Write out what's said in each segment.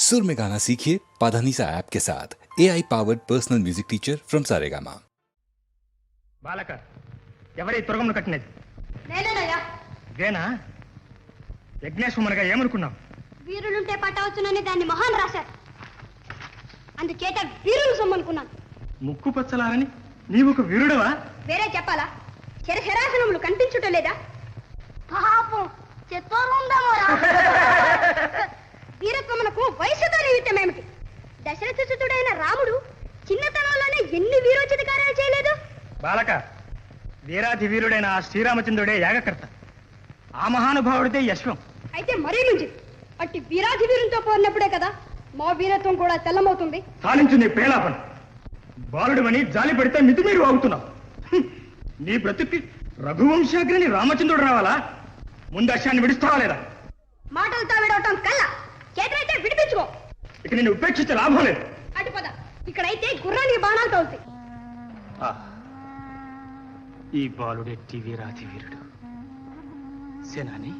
सुर में गाना सीखिए पाधानीसा ऐप के साथ AI powered personal music teacher from Saregama. బాలక ఎవరి తురగమును కట్టినది? నేనేనయ్యా. ఇదేనా? యజ్ఞేశ్వరునిగా ఏమనుకున్నావు? వీరులుంటే పట్టవచ్చునని దాన్ని మహాన్ రాశారు. అందుచేత వీరులు సమ్మనుకున్నాను. ముక్కు పచ్చలారని నీవు ఒక వీరుడవా? వేరే చెప్పాలా? శరశరాసనములు కనిపించుట లేదా? పాపం చెత్తోరుందమోరా. వీరత్వమునకు వయసుతో నిమిత్తమేమిటి? దశరథసుతుడైన రాముడు చిన్నతనంలోనే ఎన్ని వీరోచిత కార్యాలు చేయలేదు? బాలక వీరాధి వీరుడైన ఆ శ్రీరామచంద్రుడే యాగకర్త. ఆ మహానుభావుడిదే యశ్వం. అయితే మరీ నుంచి అట్టి వీరాధి వీరునితో పోరినప్పుడే కదా మా వీరత్వం కూడా తెల్లమవుతుంది. సాలించు నీ ప్రేలాపన. బాలుడువని జాలి పెడితే మితిమీరు వాగుతున్నావు. నీ బ్రతుక్కి రఘువంశాగ్రని రామచంద్రుడు రావాలా? ముందు అశాన్ని విడుస్తావా లేదా? మాటలతో విడవటం కల్లా చేతులైతే విడిపించుకో. ఇక నేను ఉపేక్షించే లాభం లేదు. అటు పద. ఇక్కడైతే గుర్రానికి బాణాలు తోలుతాయి. ఈ బాలుడెట్టి వీరాధి వీరుడు సేనాని,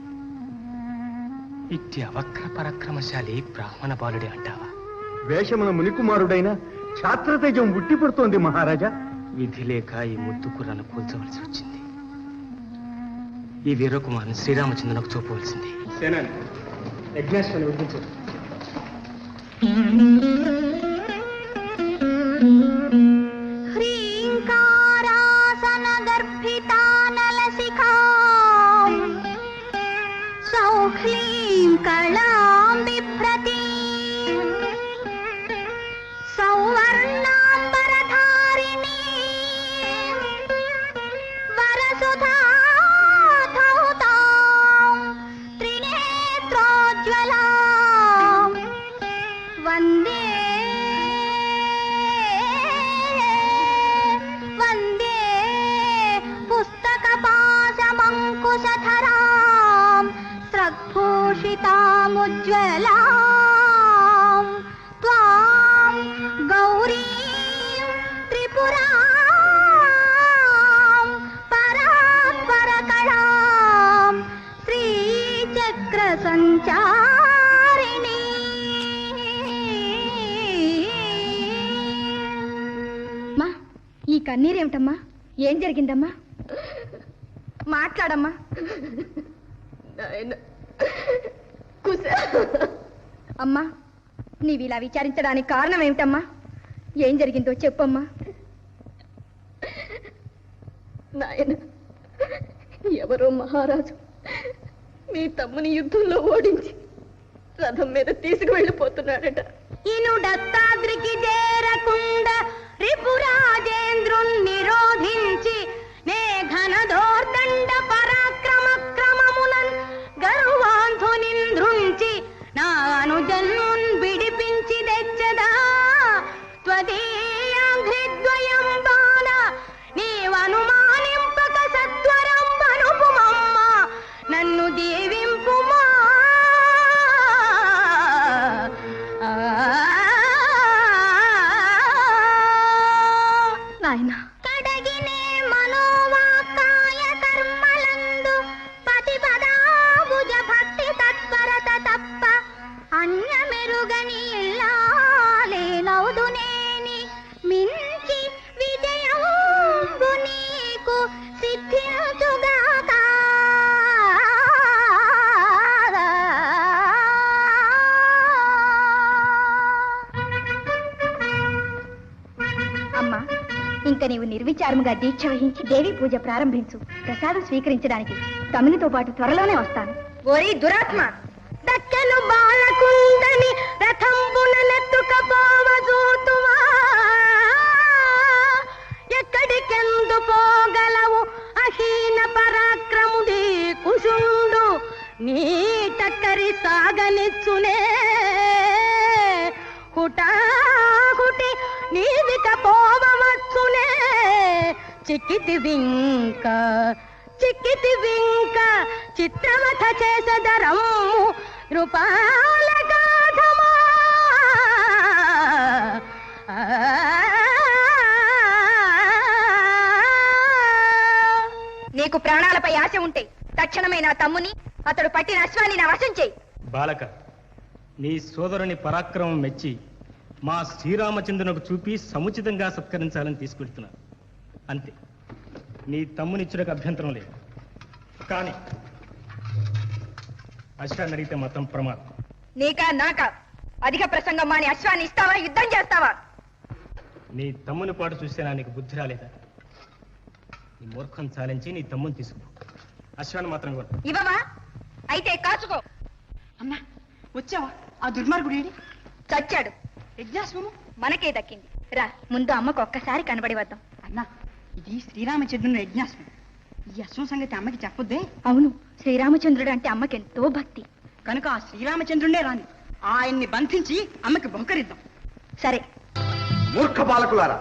ఇట్టి అవక్ర పరాక్రమశాలి బ్రాహ్మణ బాలుడే అంటావా? వేషమున మునికుమారుడైన ఛాత్రతేజం ఉట్టి పడుతోంది మహారాజా. విధి లేక ఈ ముద్దు కుర్రను కూల్చవలసి వచ్చింది. ఈ వీరకుమారుని శ్రీరామచంద్రునికి చూపవలసింది. సేనాని యజ్ఞేశ్వరుని విడిపించు. హ్రీంకారాసన గర్భితానలసిఖాం సౌఖ్లీం కళాం బిభ్రతీం సౌవర్ణాంబరధారిణీ వరసుధాధౌతాం త్రినేత్రోజ్వలాం వందే వందే పుస్తకపాశమంకుశధరాం స్రగ్భూషితాముజ్వలాం త్వాం గౌరీం త్రిపురాం పరాత్పరకళాం శ్రీచక్ర సంచారిణీ. మా ఈ కన్నీరేమిటమ్మా? ఏం జరిగిందమ్మా? మాట్లాడమ్మా. అమ్మా, నీవిలా విచారించడానికి కారణం ఏమిటమ్మా? ఏం జరిగిందో చెప్పమ్మా. నాయన, ఎవరో మహారాజు మీ తమ్ముని యుద్ధంలో ఓడించి రథం మీద తీసుకువెళ్ళిపోతున్నాడట. ఇనుడత్తాద్రికి చేరకుండా రిపురాజేంద్రుణ్ణి నిరోధించి నే ఘనదోర్దండ పరాక్రమ క్రమములన్ గరువాంధునింద్రుంచి నా అనుజన్మున్ విడిపించి తెచ్చదా త్వదీయాంఘ్రిద్వయం బాల నీవనుమానింపక సత్వరం వనుపుమమ్మ నన్ను దీవింపుమా. నాయనా, కడగినే మనోవాకాయ కర్మలందు పతిపదాభుజ భక్తి తత్పరత తప్ప అన్యమెరుగని ఇల్లాలేనౌదునేని మించి విజయంబు నీకు సిద్ధించుగాక. అమ్మా, ఇంకా నీవు నిర్విచారముగా దీక్ష వహించి దేవి పూజ ప్రారంభించు. ప్రసాదం స్వీకరించడానికి తమ్మునితో పాటు త్వరలోనే వస్తాను. ఓరి దురాత్మ, దక్కను బాలకుందని రథంబుననెత్తుకపోవజూతువా? ఎక్కడికెందు పోగలవు అహీన పరాక్రముడి కుశుండు? నీ టక్కరి సాగనిచ్చునే హుటాహుటి నీవిక పోవచ్చునే. చిక్కితి వింక చిత్రవథ చేసదరము రూపాల గాధమా. నీకు ప్రాణాలపై ఆశ ఉంటే తక్షణమే నా తమ్ముని అతడు పట్టిన అశ్వాన్ని నా వశం చేయి. బాలక, నీ సోదరుని పరాక్రమం మెచ్చి మా శ్రీరామచంద్రునకు చూపి సముచితంగా సత్కరించాలని తీసుకెళ్తున్నాను. అంతే. నీ తమ్మునిచ్చులకు అభ్యంతరం లేదు. కానీ అశ్వాన్ని అడిగితే మాత్రం ప్రమాదం. నీకా నాకా అధిక ప్రసంగం మాని అశ్వాన్ని ఇస్తావా, యుద్ధం చేస్తావా? నీ తమ్ముని పాటు చూసేనా నీకు బుద్ధి రాలేదా? నీ మూర్ఖం చాలించి నీ తమ్ముని తీసుకో. అశ్వాన్ని మాత్రం ఇవ్వను. ఇవ్వవా? అయితే కాచుకో. అన్నా వచ్చావా? ఆ దుర్మార్గుడు ఏడి? చచ్చాడు. యజ్ఞాశ్వము మనకే దక్కింది. రా, ముందు అమ్మకు ఒక్కసారి కనబడి వద్దాం. అన్నా, ఇది శ్రీరామచంద్రుని యజ్ఞాశ్వం. ఈ అశ్వం సంగతి అమ్మకి చెప్పొద్దే. అవును, శ్రీరామచంద్రుడు అంటే అమ్మకెంతో భక్తి. కనుక ఆ శ్రీరామచంద్రుడే రాని ఆయన్ని బంధించి అమ్మకి బహుకరిద్దాం. సరే. మూర్ఖ బాలకులారా,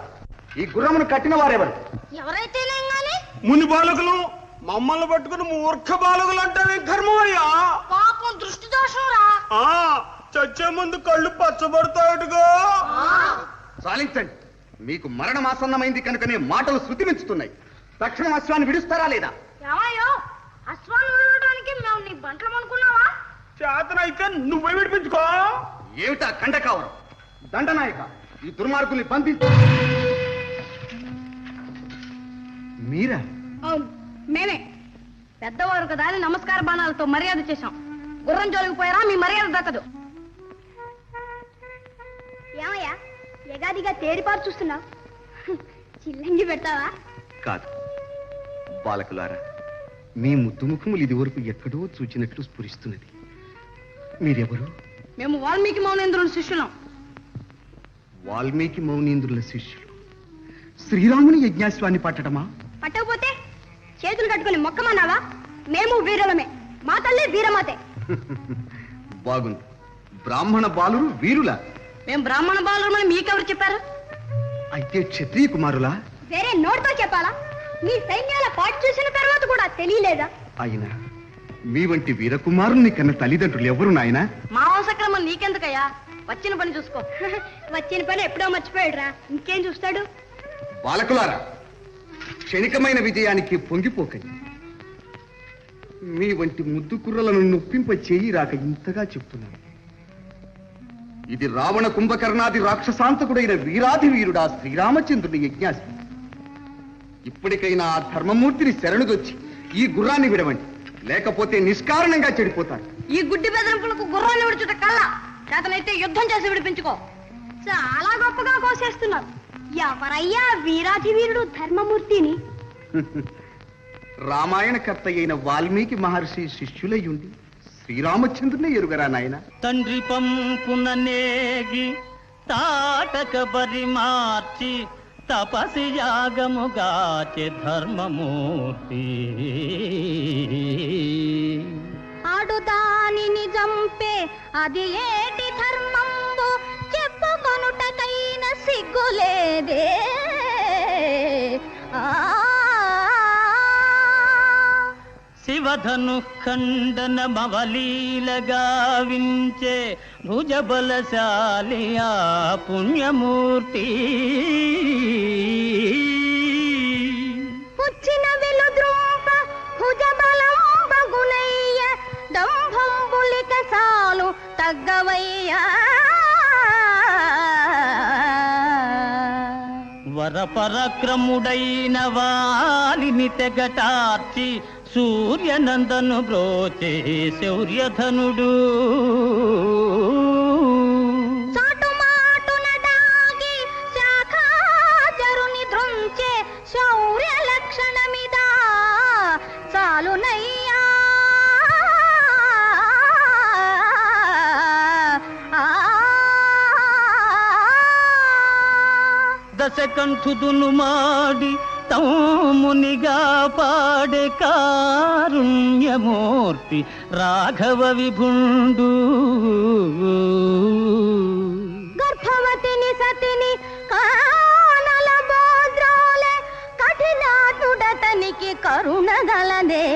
ఈ గుర్రమును కట్టిన వారెవరు? ఎవరైతే ముని బాలకులు మమ్మల్ని పట్టుకుని మూర్ఖ బాలకులు అంటే కర్మయ్యా. పాపం దృష్టి దోషం రా. చచ్చే ముందు కళ్ళు పచ్చబడతాడుగా. చాలించండి. మీకు మరణమాసన్నమైంది కనుకనే మాటలు శృతిమించుతున్నాయి. తక్షణం అశ్వాన్ని విడుస్తారా లేదా? ఏమయ్యో, అశ్వాన్ని విడవడానికి మేము నీ బంట్లం అనుకున్నావా? చేతనైతే నువ్వే విడిపించుకో. ఏమిటా కండకావరం? దండనాయక, ఈ దుర్మార్గుల్ని బంధించు. మీరా? అవును, మేమే. పెద్దవారు కదా అని నమస్కార బాణాలతో మర్యాద చేశాం. గుర్రం జోలికి పోయారా మీ మర్యాద దక్కదు. ఏమయ్యా, ఎగాదిగా తేరిపారు చూస్తున్నావు? చిల్లంగి పెడతావా? కాదు బాలకులారా, మీ ముద్దు ముఖములు ఇదివరకు ఎక్కడో చూచినట్లు స్ఫురిస్తున్నది. మీరెవరు? మేము వాల్మీకి మౌనేంద్రుని శిష్యులం. వాల్మీకి మౌనీంద్రుల శిష్యులు శ్రీరాముని యజ్ఞాశ్వాన్ని పట్టడమా? పట్టకపోతే చేతులు కట్టుకుని మొక్కమన్నావా? మేము వీరులమే. మా తల్లి వీరమాతే. బాగుంది. బ్రాహ్మణ బాలురు వీరులా? మేము బ్రాహ్మణ బాలురమని మీకెవరు చెప్పారు? అయితే క్షత్రియ కుమారులా? వేరే నోటితో చెప్పాలా? మీ సైన్యాల పాటు చూసిన తర్వాత కూడా తెలియలేదా? అయినా మీ వంటి వీరకుమారుని కన్న తల్లిదండ్రులు ఎవరు నాయనా? మా వంశక్రమం నీకెందుకయ్యా? వచ్చిన పని చూసుకో. వచ్చిన పని ఎప్పుడో మర్చిపోయాడురా, ఇంకేం చూస్తాడు? బాలకులారా, క్షణికమైన విజయానికి పొంగిపోకండి. మీ వంటి ముద్దు కుర్రలను నొప్పింప చేయి రాక ఇంతగా చెప్తున్నాను. ఇది రావణ కుంభకర్ణాది రాక్షసాంతకుడైన వీరాధి వీరుడా శ్రీరామచంద్రుని యజ్ఞాశ్వం. ఇప్పటికైనా ఆ ధర్మమూర్తిని శరణుదొచ్చి ఈ గుర్రాన్ని విడవండి, లేకపోతే నిష్కారణంగా చెడిపోతారు. ఈ గుడ్డి బెదిరింపులకు గుర్రాన్ని విడుచుట కల్లా. చేతనైతే యుద్ధం చేసి విడిపించుకో. చాలా గొప్పగా కోసేస్తున్నారు. ఎవరయ్యా వీరాధి వీరుడు ధర్మమూర్తిని? రామాయణకర్త అయిన వాల్మీకి మహర్షి శిష్యులయ్యుండి శ్రీరామచంద్రుని ఎరుగరా నాయన? తండ్రి పంపున నేగి తాటక బరి మార్చి తపసి యాగముగాచె ధర్మమూర్తి. ఆడు దానిని చంపే అది ఏటి ధర్మంబు చెప్పుకొనుటకైన సిగ్గులేదే. శివధను ఖండన మవలీలగా వించే భుజబలశాలి ఆ పుణ్యమూర్తి. పుచ్చిన వెలుద్రూప భుజబలం బగునయ్య దంభంబులిక చాలు తగ్గవయ్యా. వరపరక్రముడైన వాలిని తెగటార్చి సూర్యనందను బ్రోచే శౌర్యధనుడు. చాటుమాటున దాగి శాఖాచరుని ధృంచే శౌర్య లక్షణమిదా చాలునయ్యా. దశకంఠుదును మాడి తమ్మునిగా పాడే కారుణ్యమూర్తి రాఘవ విభుండు. గర్భవతిని సతిని కానల బోద్రోలే కఠినాటుడతనికి కరుణగలదే.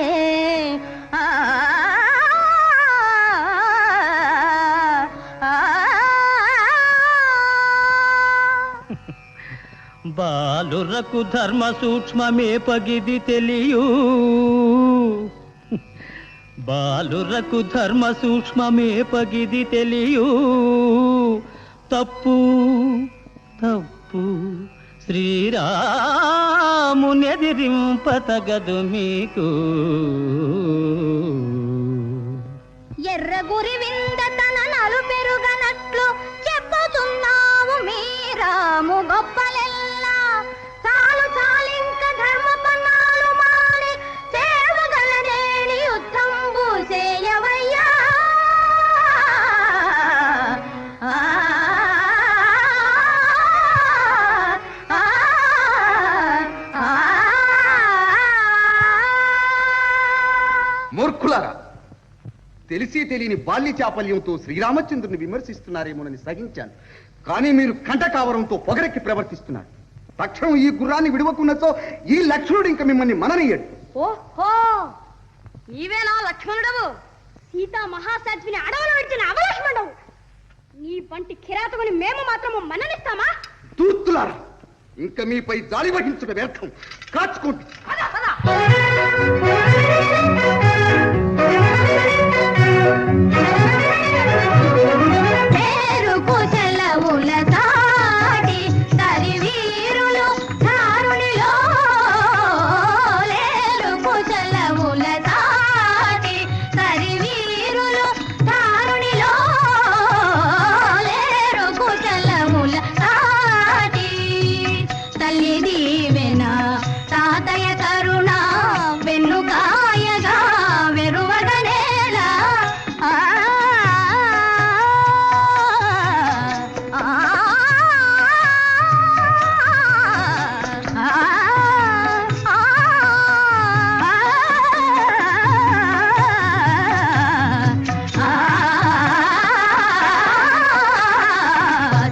బాలురకు ధర్మ సూక్ష్మమే పగిది తెలియు. బాలురకు ధర్మ సూక్ష్మమే పగిది తెలియు తప్పు తప్పు శ్రీరామునెదిరింపతగదు మీకు. ఎర్ర గురి వింద తన నలు పెరుగనట్లు చెప్పుతున్నావు మీరాము గొప్పలెల్లా. చాలు చాలింక ధర్మ పన్నాలు మాని సేవగలనేని యుద్ధంబు చేయవయ్యా. మూర్ఖులారా, తెలిసి తెలియని బాల్య చాపల్యంతో శ్రీరామచంద్రుని విమర్శిస్తున్నారేమోనని సహించాను. కానీ మీరు కంటకావరంతో పొగరెక్కి ప్రవర్తిస్తున్నారు. తక్షణం ఈ గుర్రాన్ని విడవకున్నచో ఈ లక్ష్మణుడు ఇంకా మిమ్మల్ని మననీయడు. ఓహో, నీవేనా లక్ష్మణుడవు? సీతా మహాసాధ్విని అడవులు విడిచిన అవలక్ష్మణుడవు. నీ వంటి కిరాతకుని మేము మాత్రము మన్ననిస్తామా? తూర్తులారా, ఇంకా మీపై జాలి వహించుట వ్యర్థం. కాచుకోండి. పేరుకు సెలవుల సాటి తరివీరులు ధారునిలో. లేరుకు సెలవుల సాటి తరివీరులు ధారునిలో. లేరుకు సెలవుల సాటి తల్లి దీవెన తాతయ్య కరుణ వెన్నుకాయగా వెరువగనేలా.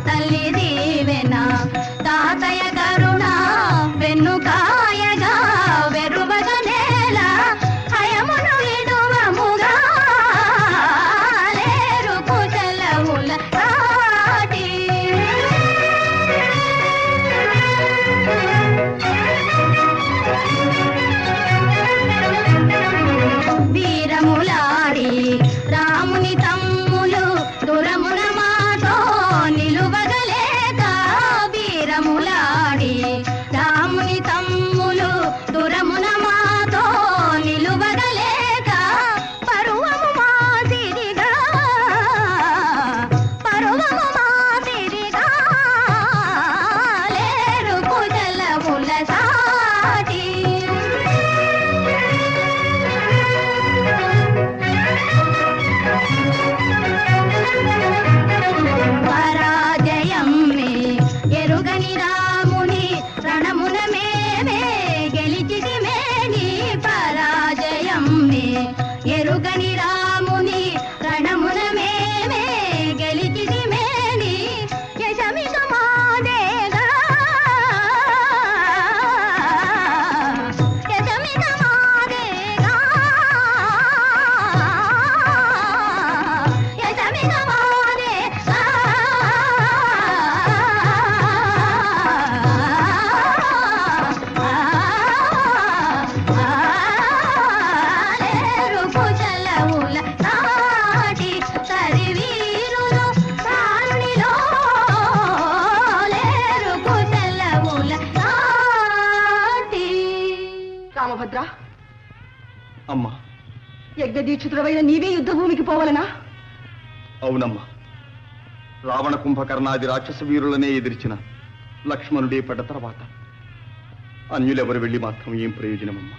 తల్లి దీవెన తాతయ్య కరుణ వెన్నుకాయగా వెరువగనేలా. హయమును విడువముగా లేరుకు సెలవుల సాటి. వీరములాడి రాముని తమ్ములు దురమున మాతో నిలువగలేక. వీరములాడి రాముని తమ్ములు దురమున మాతో నిలువగలేక. పరువము మాదిరిగా పరువము మాదిరిగా లేరుకు సెలవుల సాటి. పరాజయం మే ఎరుగని రాముని రణమున మేమే గెలిచితిమేని. పరాజయం మే ఎరుగని రాముని రణమున మేమే గెలిచితిమేని. యశమిక మాదేగా యశమిక మాదేగా యశమిక మాదేగా. లేరుకు సెలవుల సాటి తరివీరులు ధారునిలో. లేరుకు సెలవుల సాటి. రామభద్ర, అమ్మా, యజ్ఞదీక్షితుడవైన నీవే యుద్ధభూమికి పోవలనా? అవునమ్మా. రావణ కుంభకర్ణాది రాక్షస వీరులనే ఎదిర్చిన లక్ష్మణుడే పడ్డ తర్వాత అన్యులెవరు వెళ్ళి మాత్రం ఏం ప్రయోజనమమ్మా?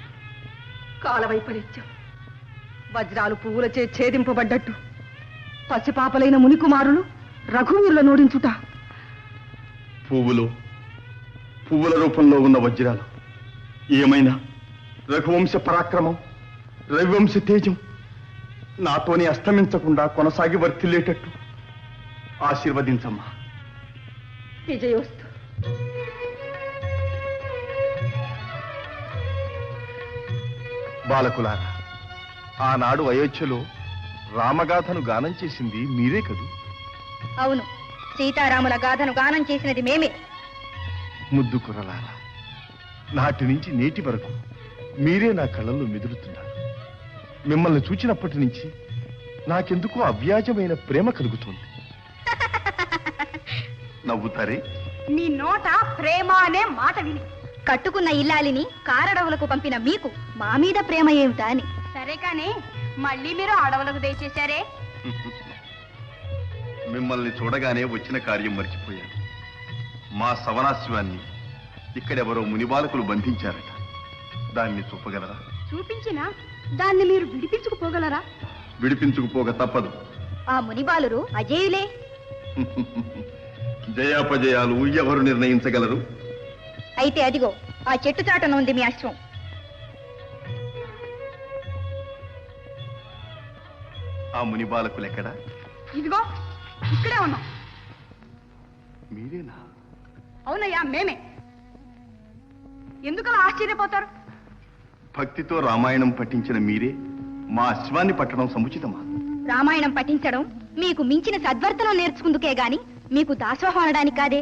కాలవైపరీత్యం వజ్రాలు పువ్వులచే ఛేదింపబడ్డట్టు పసిపాపలైన మునికుమారులు రఘువీరుల నోడించుట. పువ్వుల రూపంలో ఉన్న వజ్రాలు ఏమైనా రఘువంశ పరాక్రమం, రవివంశ తేజం నాతోనే అస్తమించకుండా కొనసాగి వర్తిల్లేటట్టు ఆశీర్వదించమ్మా. విజయోస్తు. బాలకులారా, ఆనాడు అయోధ్యలో రామగాథను గానం చేసింది మీరే కదూ? అవును, సీతారాముల గాథను గానం చేసినది మేమే. ముద్దు కుర్రలారా, నాటి నుంచి నేటి వరకు మీరే నా కళ్ళల్లో మెదులుతున్నారు. మిమ్మల్ని చూచినప్పటి నుంచి నాకెందుకో అవ్యాజమైన ప్రేమ కలుగుతుంది. నవ్వుతారే? మీ నోట ప్రేమ అనే మాట విని కట్టుకున్న ఇల్లాలిని కారడవులకు పంపిన మీకు మా మీద ప్రేమ ఏమిటా అని. సరే కానీ మళ్ళీ మీరు అడవులకు దయచేశారే. మిమ్మల్ని చూడగానే వచ్చిన కార్యం మర్చిపోయాను. మా సవనాశ్వాన్ని ఇక్కడెవరో మునిబాలకులు బంధించారట. దాన్ని చూపగలరా? చూపించినా దాన్ని మీరు విడిపించుకుపోగలరా? విడిపించుకుపోక తప్పదు. ఆ మునిబాలురు అజేయులే. జయాపజయాలు ఎవరు నిర్ణయించగలరు? అయితే అదిగో ఆ చెట్టు చాటున ఉంది మీ అశ్వం. ఆ మునిబాలకులెక్కడా? ఇదిగో ఇక్కడే ఉన్నాం. మీరేనా? అవునయ్యా, మేమే. ఎందుకలా ఆశ్చర్యపోతారు? భక్తితో రామాయణం పఠించిన మీరే మా అశ్వాన్ని పట్టడం సముచితమా? రామాయణం పఠించడం మీకు మించిన సద్వర్తనం నేర్చుకుందుకే గాని మీకు దాసోహం అనడానికి కాదే.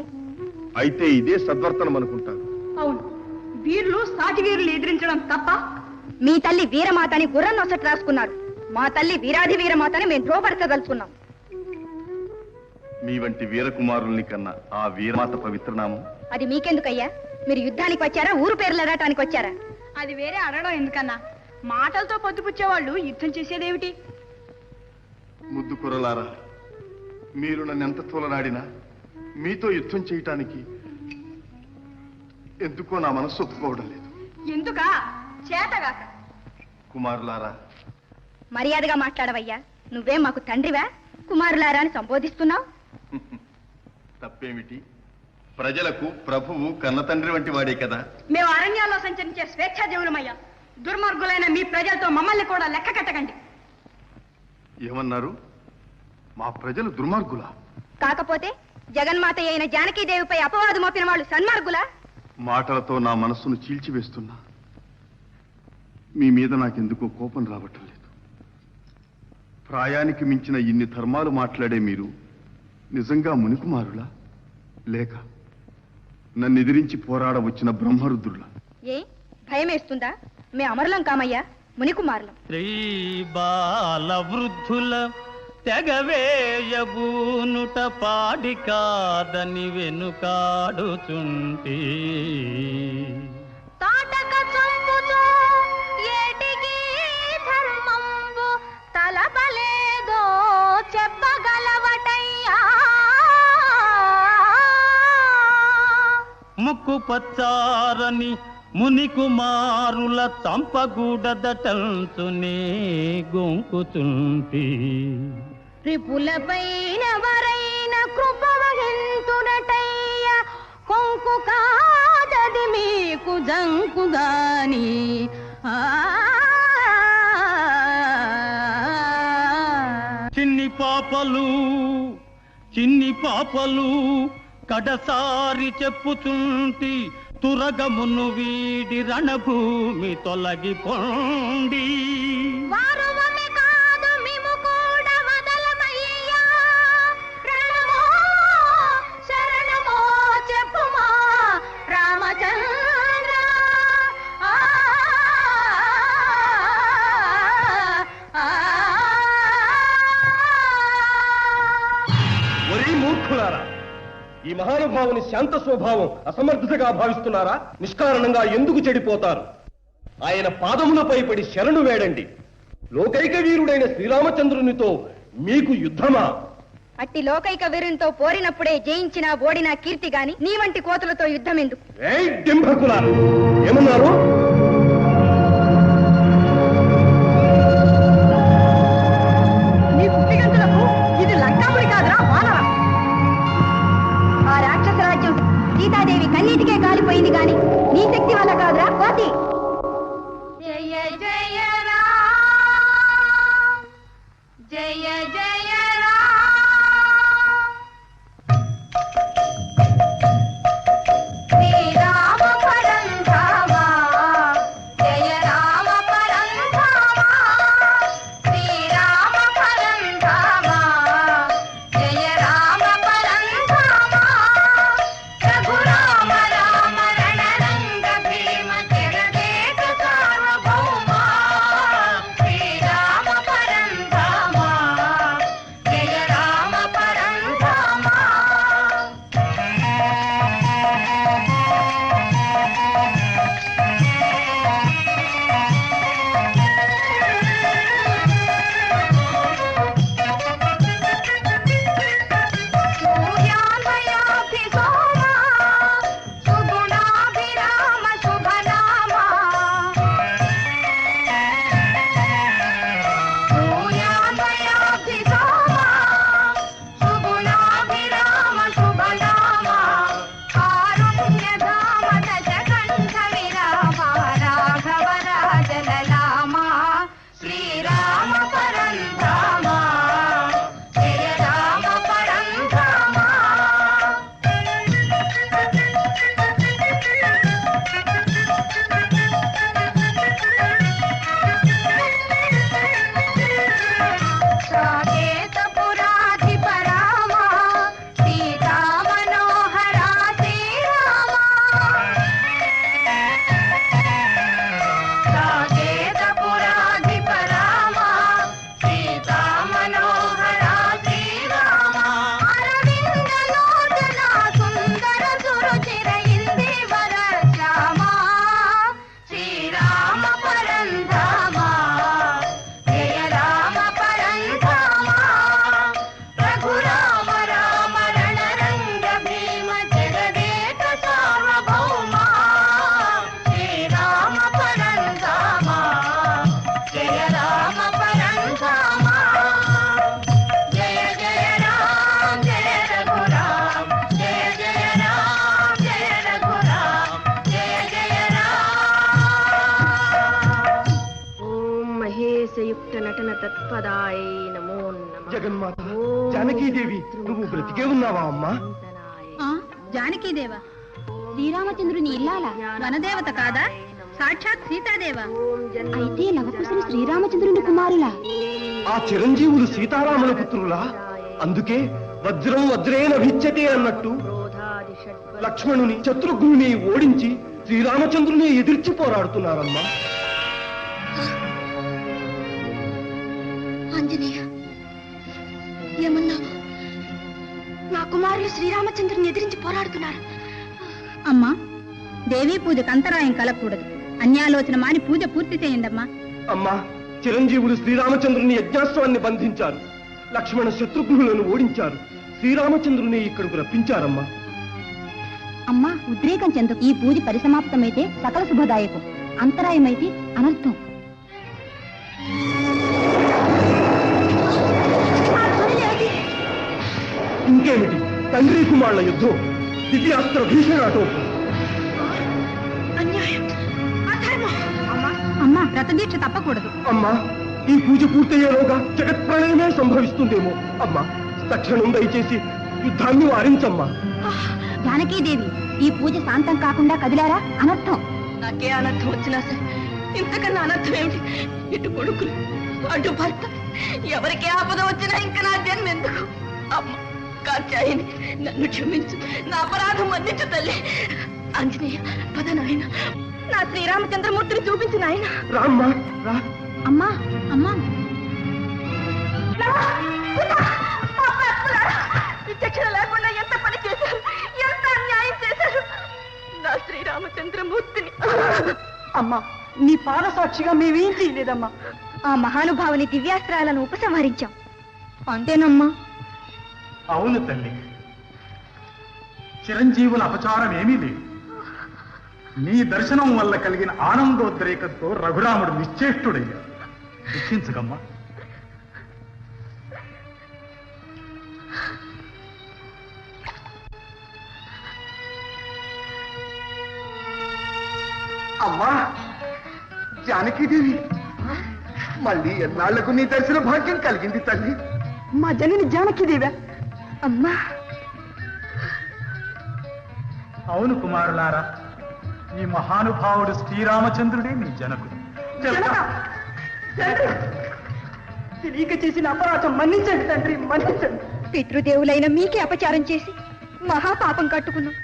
అయితే ఇదే సద్వర్తనం అనుకుంటాను. అవును, వీరులు సాటి వీరులు ఎదిరించడం తప్ప. మీ తల్లి వీరమాతని గుర్రం నొసట రాసుకున్నారు. మా తల్లి వీరాధి వీరమాతని మేము ద్రోపరచదలుచుకున్నాం. మీ వంటి వీరకుమారుల్ని కన్నా ఆ వీరమాత పవిత్రనామం. అది మీకెందుకయ్యా? మీరు యుద్ధానికి వచ్చారా, ఊరు పేర్లు ఎడటానికి వచ్చారా? అది వేరే అడగడం ఎందుకన్నా? మాటలతో పొద్దుపుచ్చేవాళ్ళు యుద్ధం చేసేదేమిటి? ముద్దు కురలారా, మీరు నన్ను ఎంత తోలనాడినా మీతో యుద్ధం చేయటానికి ఎందుకో నా మనస్సు ఒప్పుకోవడం లేదు. ఎందుకా? చేతగాక. కుమారులారా, మర్యాదగా మాట్లాడవయ్యా. నువ్వేం మాకు తండ్రివా? కుమారులారా అని సంబోధిస్తున్నావు. తప్పేమిటి? ప్రజలకు ప్రభువు కన్నతండ్రి వంటి వాడే కదా. మేము అరణ్యాల్లో సంచరించే స్వేచ్ఛాజీవులమయ్యా. దుర్మార్గులైన మీ ప్రజలతో మమ్మల్ని కూడా లెక్క కట్టకండి. ఏమన్నారు? మా ప్రజలు దుర్మార్గులా? కాకపోతే జగన్మాత అయిన జానకీదేవిపై అపవాదు మోపిన వాళ్ళు సన్మార్గులా? మాటలతో నా మనస్సును చీల్చివేస్తున్నా. మీ మీద నాకెందుకో కోపం రావటం లేదు. ప్రాయానికి మించిన ఇన్ని ధర్మాలు మాట్లాడే మీరు నిజంగా మునికుమారులా, లేక నన్ను ఎదిరించి పోరాడ వచ్చిన బ్రహ్మరుద్రులా? ఏ భయమేస్తుందా? మే అమరులం కామయ్యా, మునికుమారులం. శ్రీ బాల వృద్ధుల తెగవేయబూనుట పాడి కాదని వెనుకాడుచుంటి. తాటక చంపుచో ఏటికి ధర్మంబు తలపలేదో చెప్పగలవటయ్యా. ముక్కు పచ్చారని మునికుమారుల చంపగూడదటంచునే గొంకుచుంటి. రిపులపైన వరైన కృప వహింతునటయ్య. కొంకు కాదది మీకు జంకుగాని. చిన్ని పాపలు కడసారి చెప్పుచుంటి. తురగమును వీడి రణభూమి తొలగిపోండి. వారువమి కాదు మిము కూడా వదలమయ్యా. రణమో శరణమో చెప్పుమా రామచంద్ర. ఒరే మూర్ఖులారా, ఈ మహానుభావుని శాంత స్వభావం అసమర్థతగా భావిస్తున్నారా? నిష్కారణంగా ఎందుకు చెడిపోతారు? ఆయన పాదములపై పడి శరణు వేడండి. లోకైక వీరుడైన శ్రీరామచంద్రునితో మీకు యుద్ధమా? అట్టి లోకైక వీరునితో పోరినప్పుడే జయించిన ఓడిన కీర్తి గాని నీ వంటి కోతులతో యుద్ధం ఎందుకు? ఏయ్ డింభకులారా, ఏమన్నారు? నీ కుట్టిగంతులకు ఇది లంకాముడి కాదురా, వానరా. ఆ రాక్షస రాజ్యం సీతాదేవి కన్నీటికే కాలిపోయింది గాని నీ శక్తి వల్ల కాదురా కోతి. జయ జయ రామ్, జయ జయ రామ్. శ్రీరామ పరంధామా, జయ రామ పరంధామా. శ్రీరామ పరంధామా, జయ రామ పరంధామా. రఘురామ రామ రణరంగ భీమ జగదే నటన తత్పదాయ నమో నమః. జగన్మాత జానకీదేవి నువ్వు బ్రతికే ఉన్నావా అమ్మా? జానకీదేవ శ్రీరామచంద్రుని ఇల్లాల వనదేవత కాదా? సాక్షాత్ సీతాదేవ. అయితే లవకుశులు శ్రీరామచంద్రుని కుమారులా? ఆ చిరంజీవులు సీతారాముల పుత్రులా? అందుకే వజ్రం వజ్రేన భిచ్చతే అన్నట్టు లక్ష్మణుని శత్రుఘ్నుని ఓడించి శ్రీరామచంద్రుని ఎదిర్చి పోరాడుతున్నారమ్మా. ఆంజనేయ ఏమన్నా? నా కుమారులు శ్రీరామచంద్రుని ఎదిరించి పోరాడుతున్నారు. అమ్మా, దేవీ పూజకు అంతరాయం కలగకూడదు. అన్యాలోచన మాని పూజ పూర్తి చేయండమ్మా. అమ్మా, చిరంజీవులు శ్రీరామచంద్రుని యజ్ఞాస్త్రాన్ని బంధించారు. లక్ష్మణ శత్రుఘ్నులను ఓడించారు. శ్రీరామచంద్రుని ఇక్కడకు రప్పించారమ్మా. అమ్మా, ఉద్రేకం చెందకు. ఈ పూజ పరిసమాప్తమైతే సకల శుభదాయకం, అంతరాయమైతే అనర్థం. ఇంకేమిటి? తండ్రి కుమారుల యుద్ధం, దివ్యాస్త్ర భీషణాటోపం. అమ్మా, వ్రతదీక్ష తప్పకూడదు. అమ్మా, ఈ పూజ పూర్తయ్యేలోగా జగత్ప్రళయమే సంభవిస్తుందేమో. అమ్మా, తక్షణం దయచేసి యుద్ధాన్ని వారించమ్మా. జానకీదేవి, ఈ పూజ శాంతం కాకుండా కదిలారా అనర్థం. నాకే అనర్థం వచ్చినా సరే ఇంతకన్నా అనర్థం ఏమిటి? ఇటు కొడుకులు అటు భర్త, ఎవరికే ఆపద వచ్చినా ఇంకా నా జన్మ ఎందుకు? అమ్మ కాచాయిని, నన్ను క్షమించు, నా అపరాధం మన్నించు తల్లి. ఆంజనేయ పద నాయన, నా శ్రీరామచంద్రమూర్తిని చూపించు నాయన. రామ్మా రా. అమ్మా అమ్మా, విచక్షణ లేకుండా ఎంత పని చేశారు, ఎంత అన్యాయం చేశారు నా శ్రీరామచంద్రమూర్తిని. అమ్మా, నీ పాద సాక్షిగా మేమేం చేయలేదమ్మా. ఆ మహానుభావుని దివ్యాస్త్రాలను ఉపసంహరించాం. అంతేనమ్మా? అవును తల్లి, చిరంజీవుల అపచారం ఏమీ లేదు. నీ దర్శనం వల్ల కలిగిన ఆనందోద్రేకంతో రఘురాముడు నిశ్చేష్టుడయ్యాడు. దుఃఖించకమ్మా. అమ్మా జానకీదేవి, మళ్ళీ ఎన్నాళ్లకు నీ దర్శన భాగ్యం కలిగింది తల్లి. మా జనని జానకీదేవా? అమ్మా, అవును కుమారులారా, ఈ మహానుభావుడు శ్రీరామచంద్రుడే మీ జనకుడు. తెలియక చేసిన అపరాధం మన్నించండి తండ్రి, మన్నించండి. పితృదేవులైన మీకే అపచారం చేసి మహాపాపం కట్టుకున్నాం.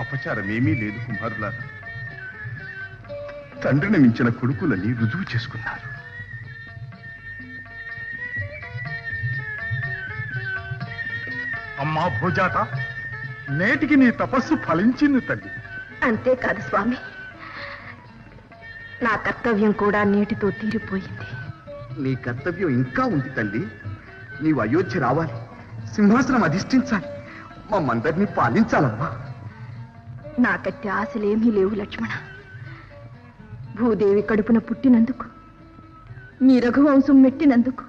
అపచారం ఏమీ లేదు కుమారులారా. తండ్రిని మించిన కొడుకులని రుజువు చేసుకున్నారు. అమ్మా భూజాత, నేటికి నీ తపస్సు ఫలించింది తల్లి. అంతేకాదు స్వామి, నా కర్తవ్యం కూడా నీటితో తీరిపోయింది. నీ కర్తవ్యం ఇంకా ఉంది తల్లి. నీవు అయోధ్య రావాలి, సింహాసనం అధిష్ఠించాలి, మమ్మందరినీ పాలించాలమ్మా. నాకట్టి ఆశలేమీ లేవు లక్ష్మణ. భూదేవి కడుపున పుట్టినందుకు, మీ రఘువంశం మెట్టినందుకు,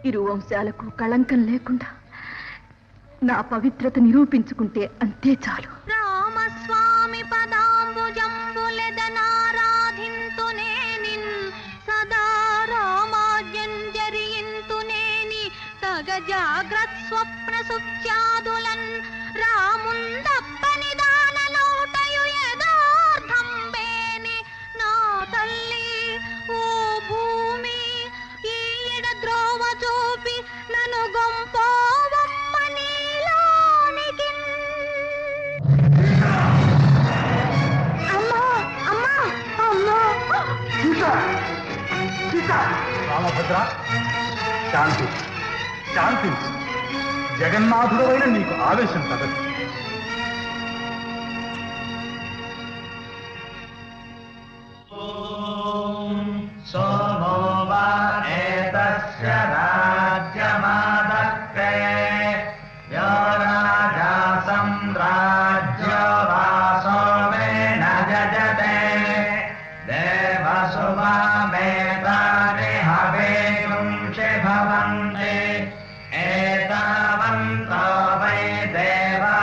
ఇరు వంశాలకు కళంకం లేకుండా నా పవిత్రత నిరూపించుకుంటే అంతే చాలు. రామస్వామి పదాంబుజంబులెదనారాధింతునేనిన్ సదా రామాజ్ఞంజరియింతునేని సగ జాగ్రత్ స్వప్న సుఖ్యాదులన్ రాముందప్పని దానలోటయు యదార్థం బేని నా తల్లి ఓ భూమి ఈడ ద్రోవ చూపి నన్ను గొంపోవమ్మ నీలోనికి. అమ్మా అమ్మా అమ్మా, రామభద్ర, శాంతి శాంతి. జగన్నాథుడవైన నీకు ఆవేశం తగదు. భవంతి ఏతావంతో వై దేవా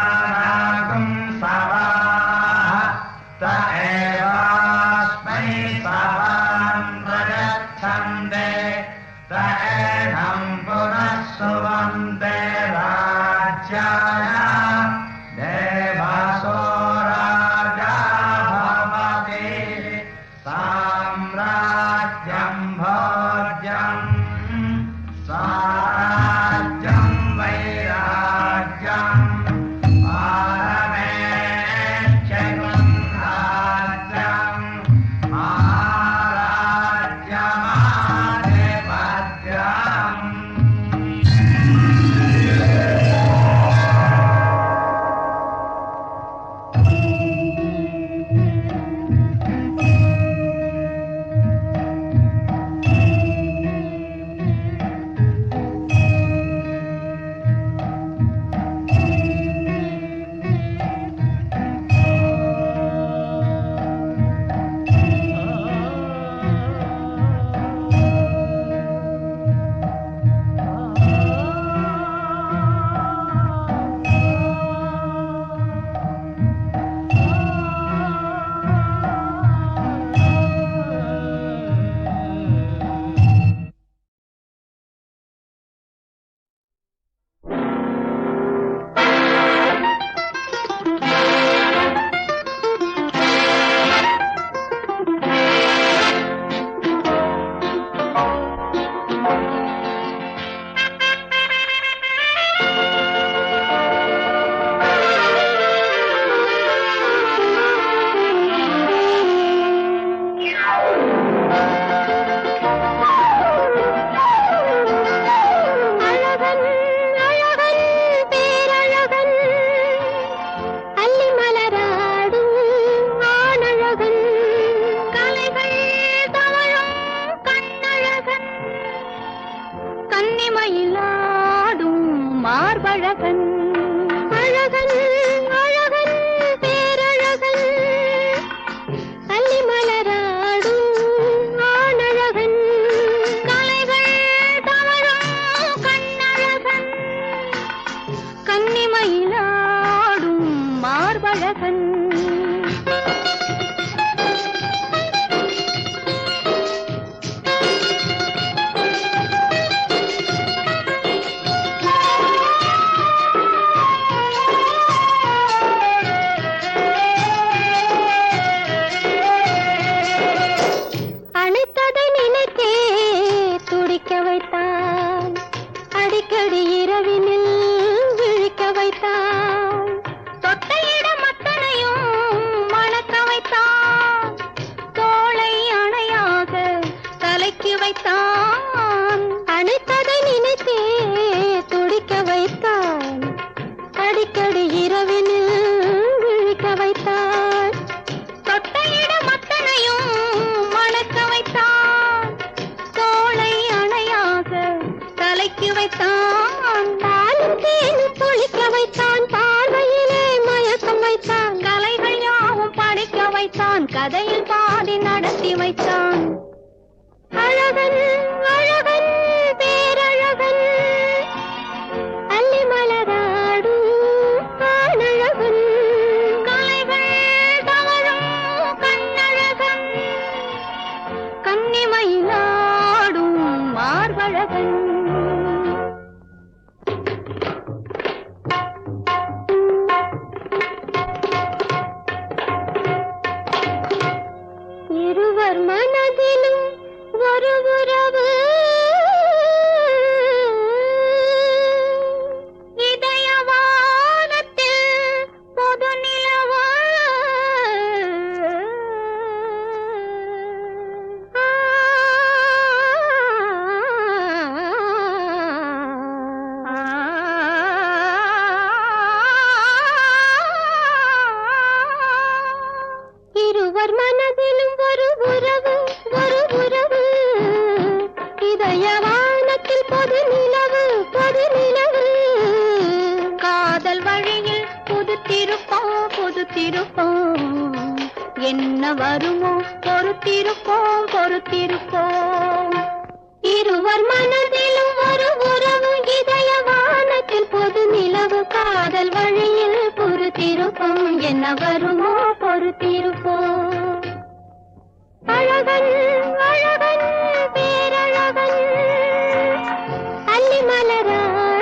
மலராடும்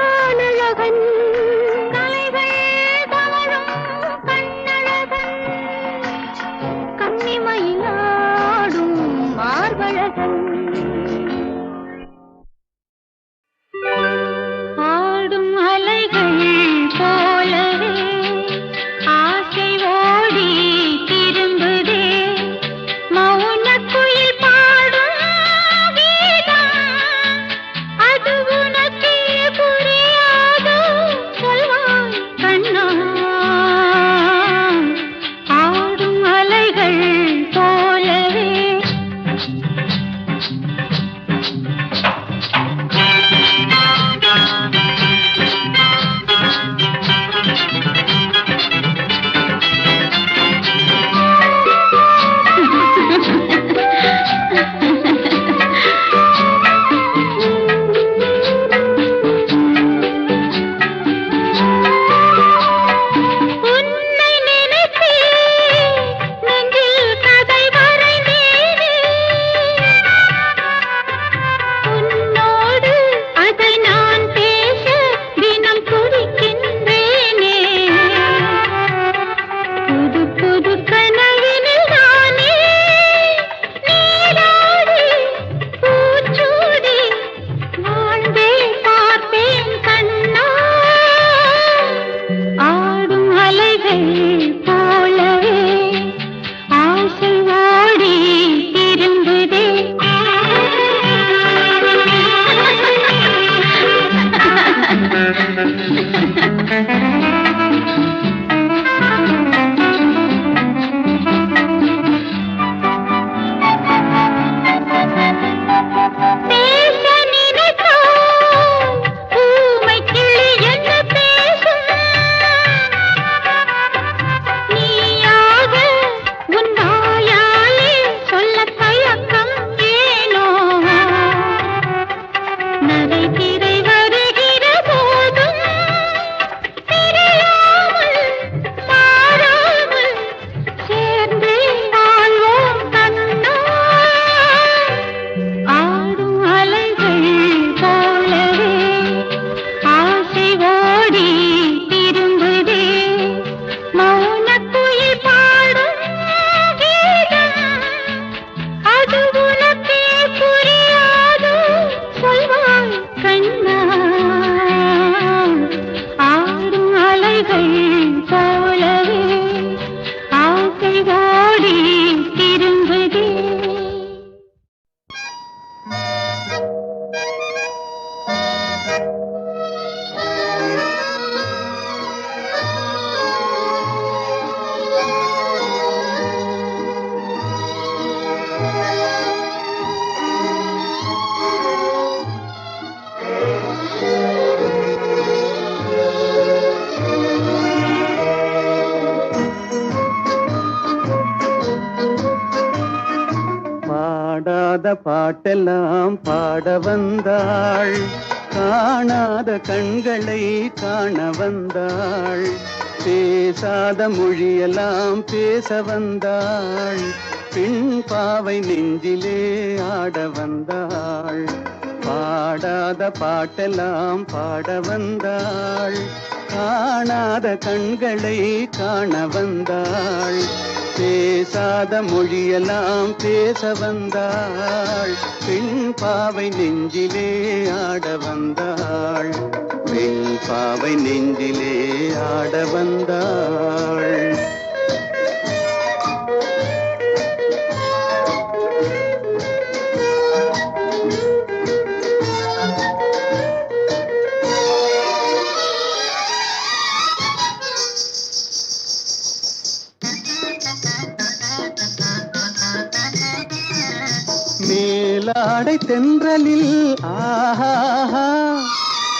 ஆனழகன் கண்ணழகன் தலைகள் தவழும் கண்ணழகன் கன்னிமயிலாடும் மார்பழகன் ஆடும் அலைகள் போலவே ஆசை ஓடி திரும்புதே மௌன குயில் பாடும் கீதம் அது உனக்கே புரியாதோ சொல்வாய் கண்ணா ஆடும் அலைகள் போலவே உன்னை நினைத்தே நெஞ்சில் கதை வரைந்தேனே உன்னோடு அதை நான் பேச தினம் துடிக்கின்றேனே புது புது கனவினில் நானே நீராடி பூச்சூடி வாழ்ந்தே பார்ப்பேன் கண்ணா ஆடும் அலைகள் போலவே ஆசை ஓடி திரும்புதே பேச நினைத்தால் ஊமை கிளி என்ன பேசும் நீயாக உன் வாயாலே சொல்ல தயக்கம் ஏனோ நரை திரை வருகிற போதும் பிரியாமல் மாறாமல் சேர்ந்தே வாழ்வோம் கண்ணா ஆடும் அலைகள் போலவே ஆசை ஓடி திரும்புதே மௌன குயில் பாடும் கீதம் அது உனக்கே புரியாதோ சொல்வாய் கண்ணா ஆடும் அலைகள் போலவே ஆசை ஓடி திரும்புதே பாடாத பாட்டெல்லாம் பாட வந்தாள் காணாத கண்களை காண வந்தாள் பேசாத மொழியெல்லாம் பேச வந்தாள் பெண் பாவை நெஞ்சிலே ஆட வந்தாள் பாடாத பாட்டெல்லாம் பாட வந்தாள் காணாத கண்களை காண வந்தாள் பேசாத மொழியெல்லாம் பேச வந்தாள் பெண் பாவை நெஞ்சிலே ஆட வந்தாள் பெண் பாவை நெஞ்சிலே ஆட வந்தாள் மேலாடை தென்றலில் ஆஹா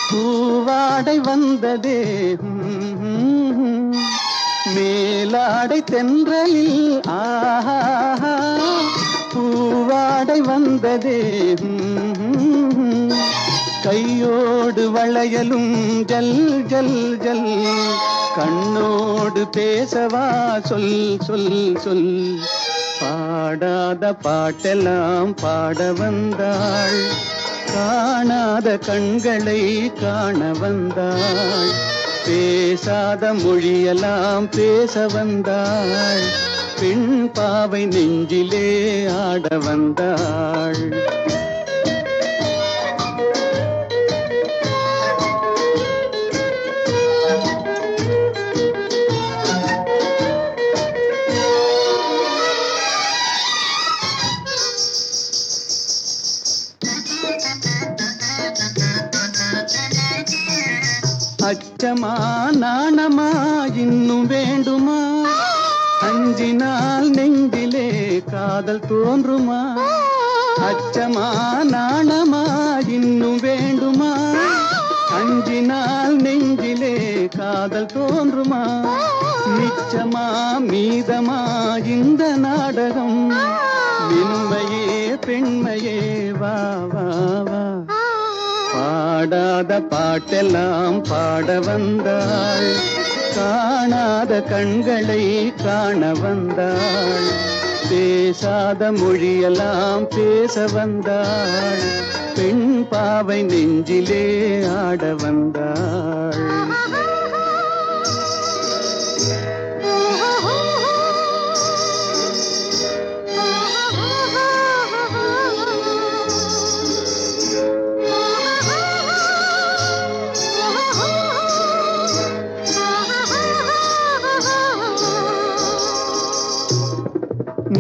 பூவாடை வந்ததே மேலாடை தென்றலில் ஆஹா பூவாடை வந்ததே கையோடு வளையலும் ஜல் ஜல் ஜல் கண்ணோடு பேசவா சொல் சொல் சொல் பாடாத பாட்டெல்லாம் பாட வந்தாள் காணாத கண்களை காண வந்தாள், பேசாத மொழியெல்லாம் பேச வந்தாள், பெண் பாவை நெஞ்சிலே ஆட வந்தாள். அச்சமா நாணமா இன்னும் வேண்டுமா, அஞ்சினால் நெஞ்சிலே காதல் தோன்றுமா. அச்சமா நாணமா இன்னும் வேண்டுமா, அஞ்சினால் நெஞ்சிலே காதல் தோன்றுமா. நிச்சமா மீதமா இந்த நாடகம், மென்மையே பெண்மையே வா வா வா. பாடாத பாட்டெல்லாம் பாட வந்தாள், காணாத கண்களை காண வந்தாள், பேசாத மொழியெல்லாம் பேச வந்தாள், பெண் பாவை நெஞ்சிலே ஆட வந்தாள்.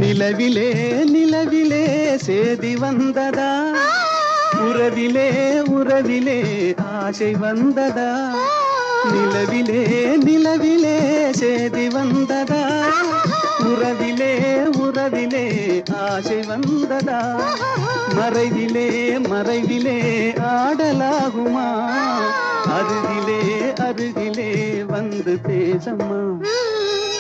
நிலவிலே நிலவிலே சேதி வந்ததா, உறவிலே உறவிலே ஆசை வந்ததா. நிலவிலே நிலவிலே சேதி வந்ததா, உறவிலே உறவிலே ஆசை வந்ததா. மறைவிலே மறைவிலே ஆடலாகுமா, அருகிலே அருகிலே வந்து பேசம்மா.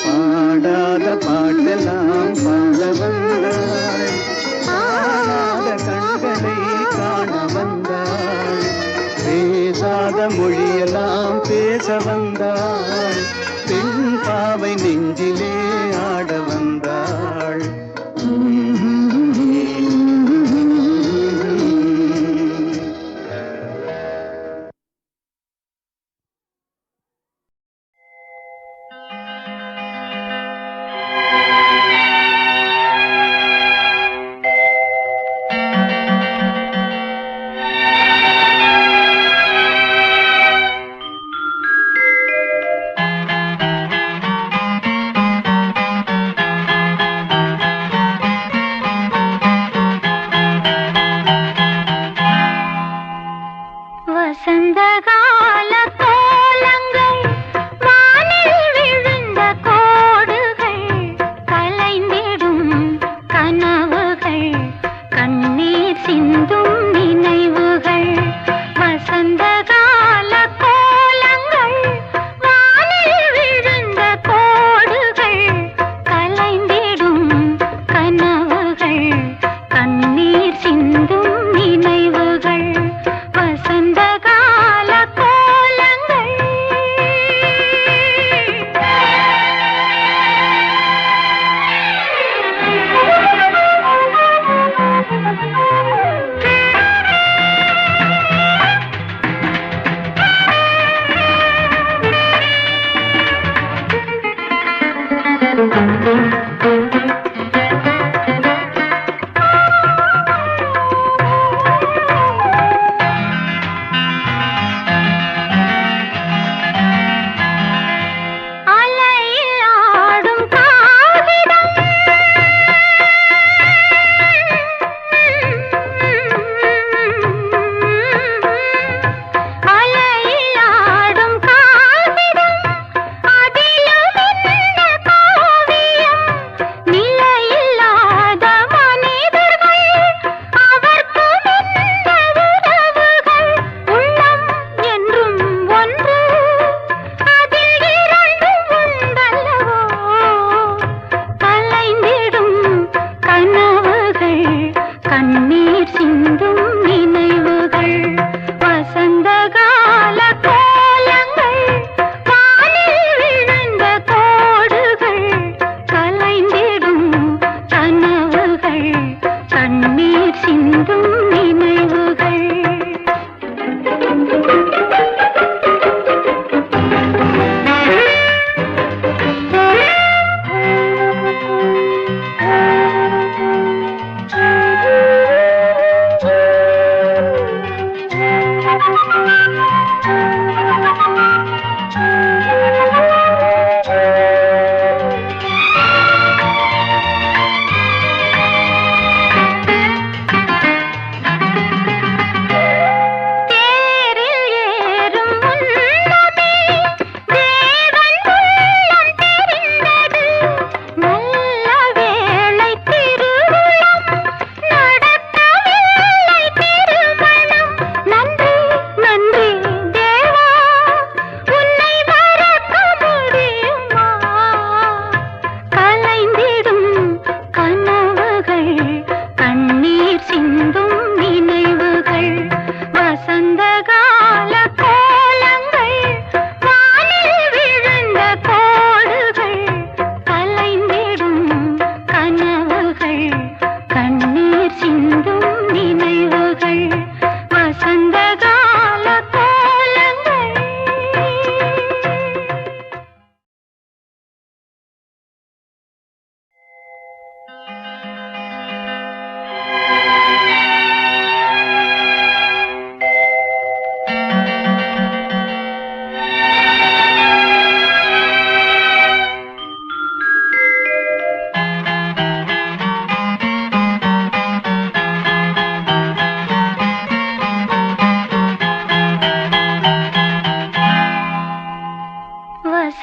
பாடாத பாட்டெல்லாம் பாட வந்தாள், காணாத கண்களை காண வந்தாள், பேசாத மொழியெல்லாம் பேச வந்தாள், பெண் பாவை நெஞ்சிலே ஆட வந்தாள். அதிலும் என்ன காவியம்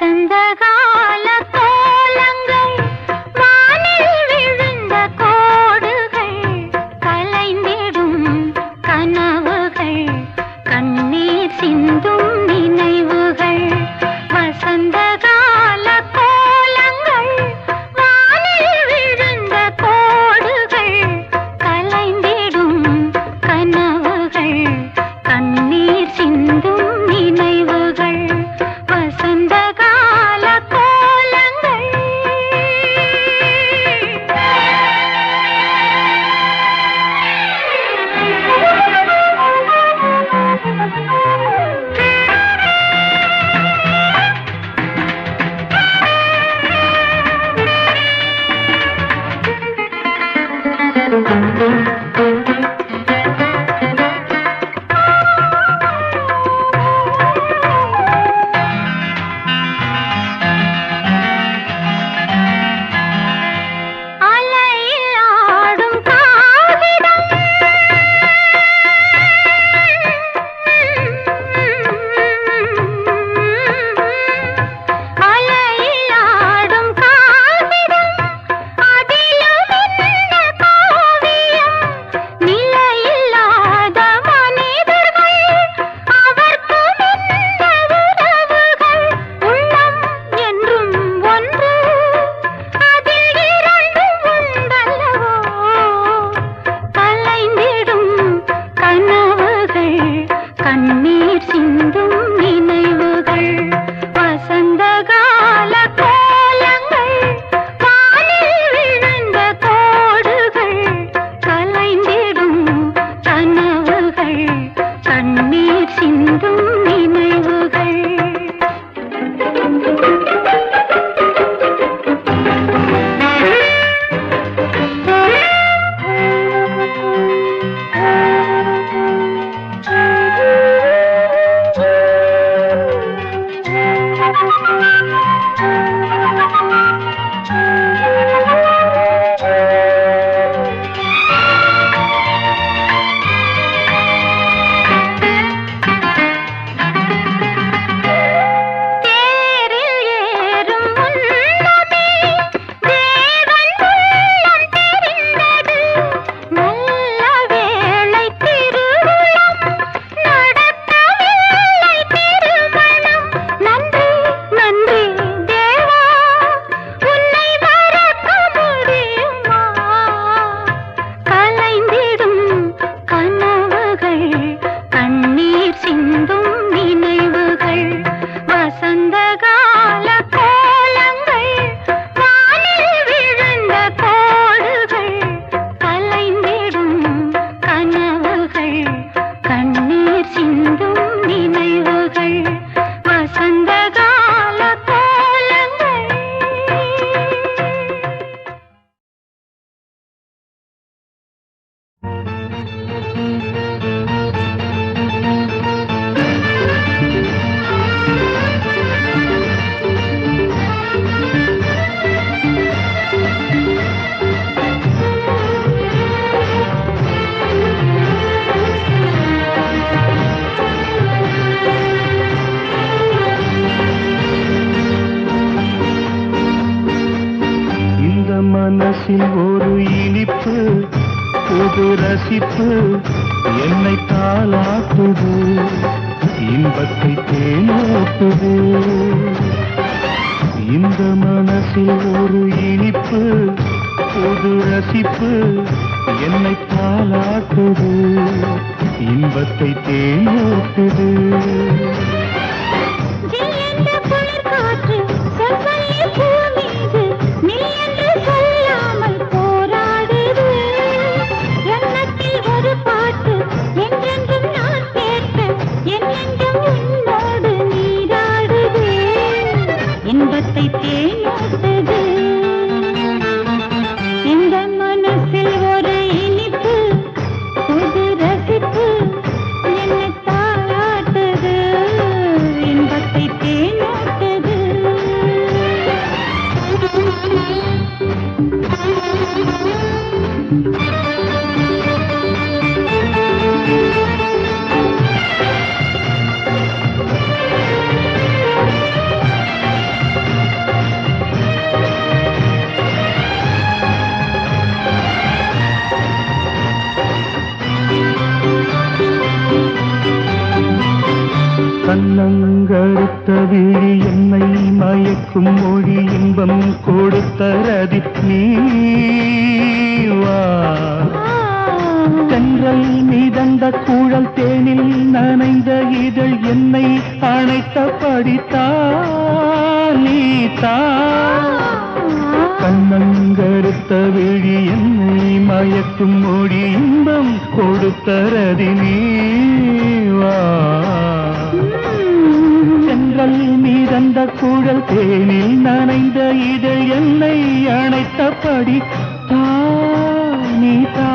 வசந்தகால கோலங்கள் வானில் விழுந்த கோடுகள் கலைந்திடும் கனவுகள் கண்ணீர் சிந்தும் நினைவுகள் வசந்தகால கோலங்கள் வானில் விழுந்த கோடுகள் கலைந்திடும் கனவுகள் கண்ணீர் சிந்தும் நினைவுகள் வசந்தகால கோலங்கள் அலையில் ஆடும் காகிதம் அலையில் ஆடும் காகிதம் அதிலும் என்ன காவியம் நிலையில்லாத மனிதர்கள் அவர்க்கும் என்ன உறவுகள் உள்ளம் என்றும் ஒன்று அதில் இரண்டும் உண்டல்லவோ கலைந்திடும் கனவுகள் கண்ணீர் சிந்தும் நினைவுகள் வசந்தகால கோலங்கள் வானில் விழுந்த கோடுகள் கலைந்திடும் கனவுகள் கண்ணீர் சிந்தும் நினைவுகள் தேரில் ஏறும் முன்னமே தேவன் உள்ளம் தெரிந்தது நல்ல வேளை திருவுளம் நடக்கவில்லை திருமணம் நன்றி நன்றி தேவா உன்னை மறக்க முடியுமா கலைந்திடும் கனவுகள் கண்ணீர் சிந்தும் நினைவுகள் வசந்தகால கோலங்கள் வானில் விழுந்த கோடுகள் கலைந்திடும் கனவுகள் கண்ணீர் சிந்தும் நினைவுகள் வசந்தகால கோலங்கள் இந்த மனசில் ஒரு இனிப்பு புது ரசிப்பு என்னை தாளாட்டுது இன்பத்தை தேனோட்டுது இந்த மனசில் ஒரு இனிப்பு புது ரசிப்பு என்னை தாளாட்டுது இன்பத்தை தேனோட்டுது ஜில்லென்ற குளிர் காற்று செவ்வல்லி பூ மீது நீ என்று சொல்லாமல் போராடுது எண்ணத்தில் ஒரு பாட்டு என்றென்றும் நான் கேட்க என் நெஞ்சம் உன்னோடு நீராடுது இன்பத்தை தேனோட்டுது இந்த மனசில் ஒரு இனிப்பு புது ரசிப்பு என்னை தாளாட்டுது இன்பத்தை தேனோட்டுது கண்ணங்கருத்த விழி என்னை மயக்கும் மொழி இன்பம் கொடுத்த ரதி நீவா தென்றல் மீதந்த கூழல் தேனில் நனைந்த இதழ் என்னை அணைத்த படித்தான் நீதா கண்ணங்கருத்த விழி என்னை மயக்கும் மொழி இன்பம் கொடுத்த ரதி நீவா சென்றல் மீதந்த கூழல் தேனில் நனைந்த இதழ் என்னை அணைத்தபடி நீதா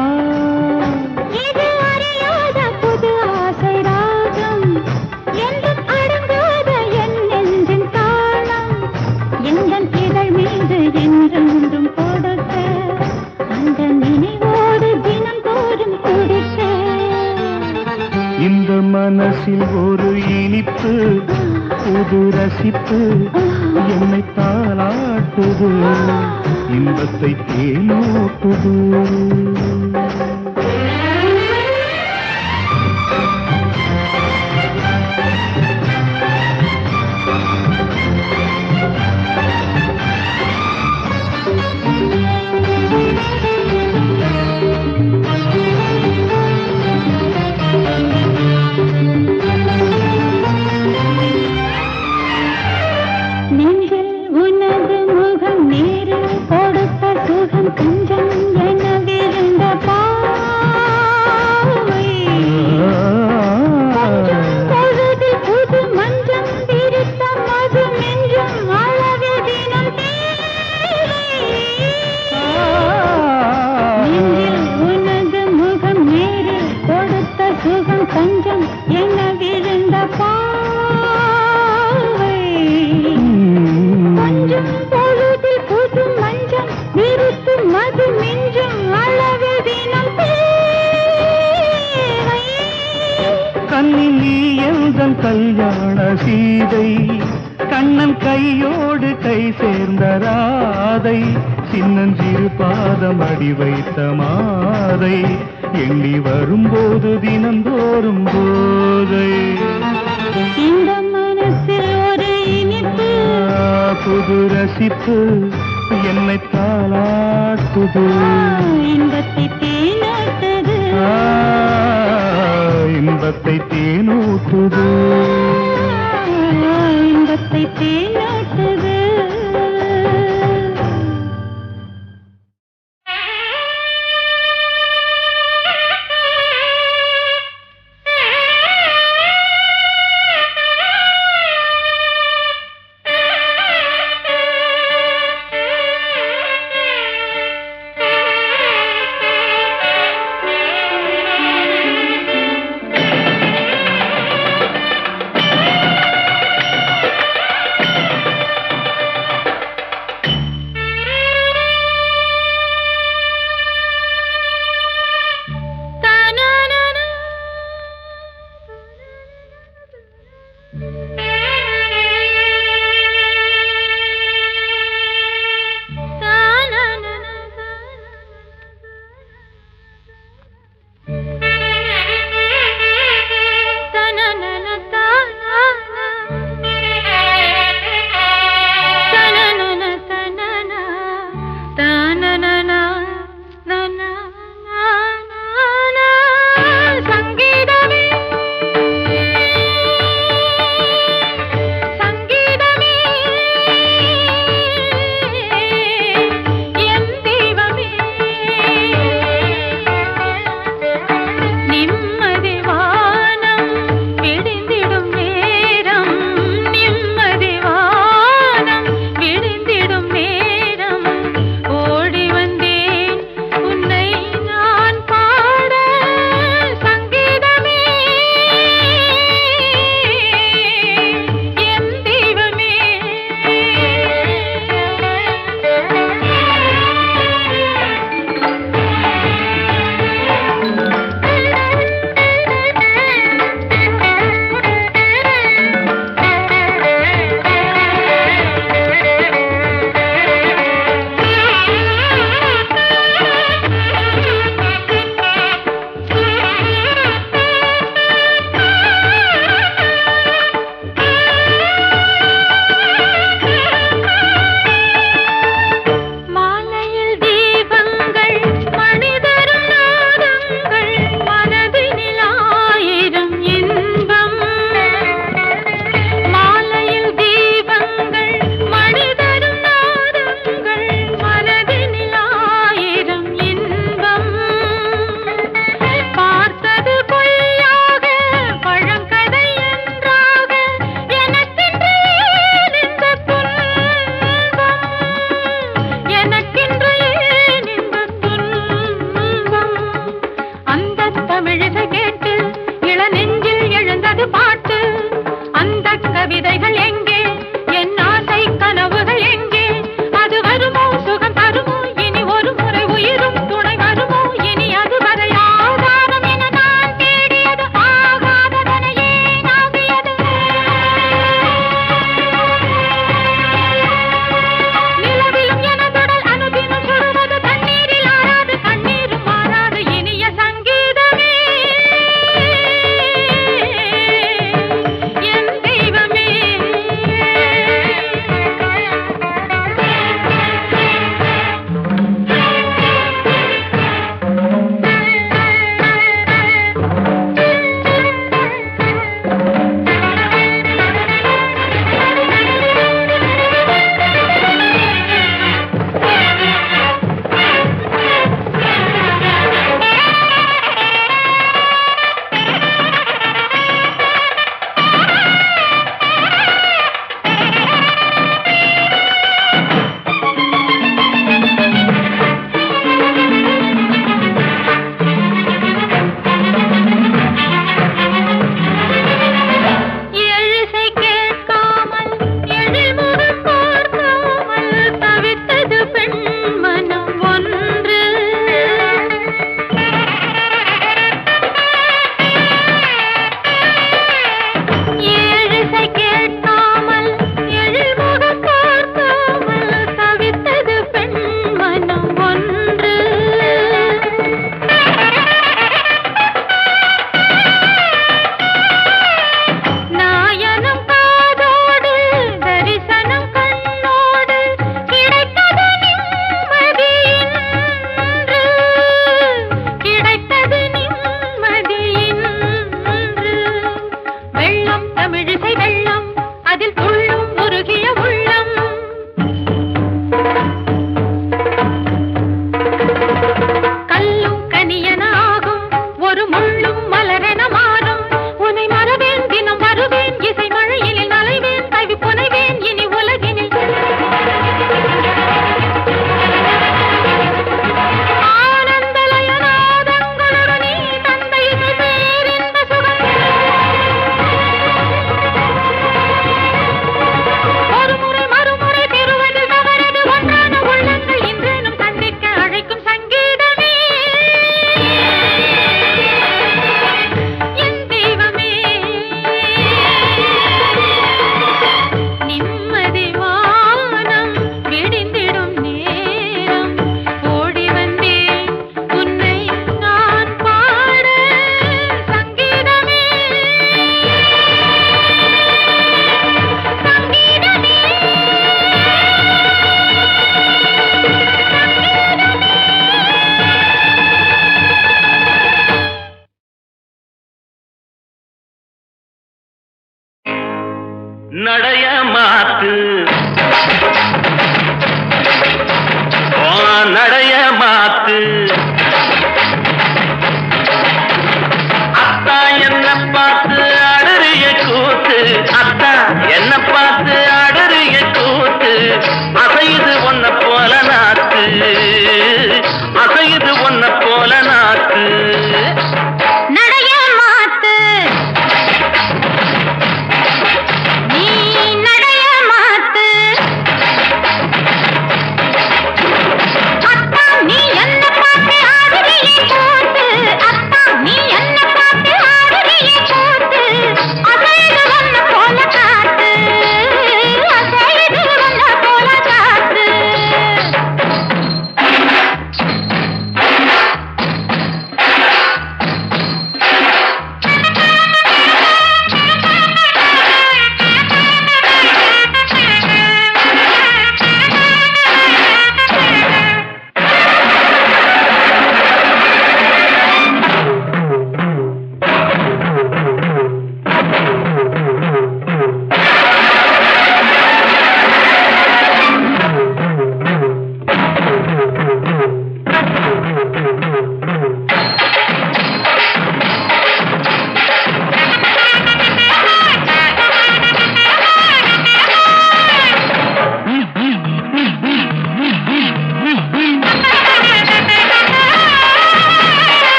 இது அறியாத புது ஆசை ராகம் என்றும் அடங்காத என் நெஞ்சின் தாளம் எங்கள் இதழ் மீது என்றென்றும் கொடுக்க அந்த நினைவோடு தினம் தோறும் குடிக்க இந்த மனசில் ஒரு இனிப்பு புது ரசிப்பு என்னை தாளாட்டுது இன்பத்தை தேனூட்டுது நெஞ்சில் உனது முகம் நேரில் கொடுத்த சுகம் கஞ்சம் என விழுந்த பாவை பொழுதில் புது மஞ்சம் விரித்த மது நெஞ்சும் அளவில் தினம் நெஞ்சில் உனது முகம் நேரில் கொடுத்த சுகம் கஞ்சம் என விழுந்த கொஞ்சம் பொழுதில் புது மஞ்சம் விருத்து மது மிஞ்சும் அளவில் தினம் கண்ணில் நீ எந்தன் கல்யாண சீதை கண்ணன் கையோடு கை சேர்ந்த ராதை சின்னஞ்சிறு பாதம் அடி வைத்த மாதை எண்ணி வரும்போது தினந்தோறும் போதை இந்த மனசில் ஒரு இனிப்பு புது ரசிப்பு என்னை தாளாட்டுது இன்பத்தை தேனாட்டுது இன்பத்தை தேனூட்டுது இன்பத்தை தேனாட்டுது மாத்து நடைய மாத்து அத்தா என்ன பார்த்து ஆடுறிய கூத்து அத்தா என்ன பார்த்து ஆடுறிய கூத்து அசையுது ஒன்ன போல நாத்து அசையுது ஒன்ன போல நாத்து நடைய மாத்து நீ நடைய மாத்து அத்தா நீ என்ன பார்த்து ஆடுறிய கூத்து அத்தா நீ என்ன பார்த்து ஆடுறிய கூத்து அசையுது ஒன்ன போல காத்து அசையுது ஒன்ன போல காத்து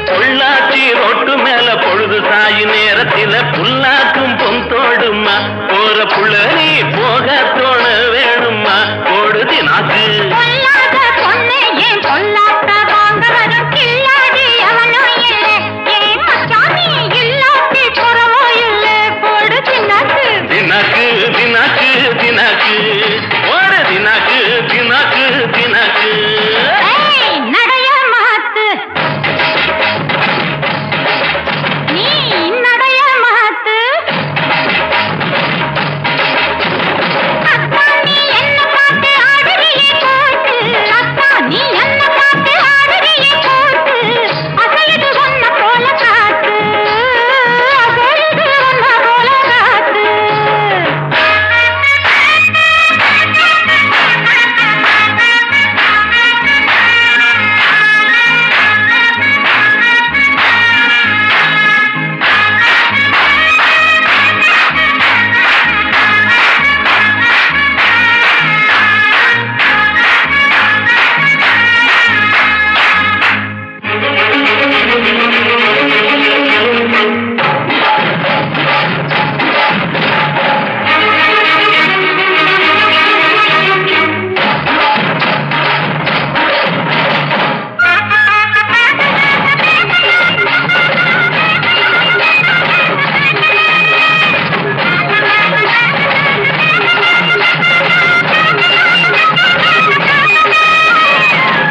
பொள்ளாச்சி ரோட்டு மேல பொழுது சாயி நேரத்தில புல்லாக்கும் பொந்தோடுமா போற புள்ள நீ போக தோண வேணுமா போடுதி நாக்கு பொல்லாத பொண்ணு ஏன் பொல்லாத வாங்கவரும் கில்லாடி அவனோ இல்லை ஏன் மச்சாமி இல்லாட்டி புறவோ இல்லை போடு தின்னாக்கு தினாக்கு தினாக்கு தினாக்கு ஓட தினாக்கு தினாக்கு தினாக்கு ஏய் நடைய மாத்து நீ நடைய மாத்து அத்தா நீ என்ன பார்த்து ஆடுறிய கூத்து அத்தா நீ என்ன பார்த்து ஆடுறிய கூத்து அசையுது ஒன்ன போல காத்து அசையுது ஒன்ன போல காத்து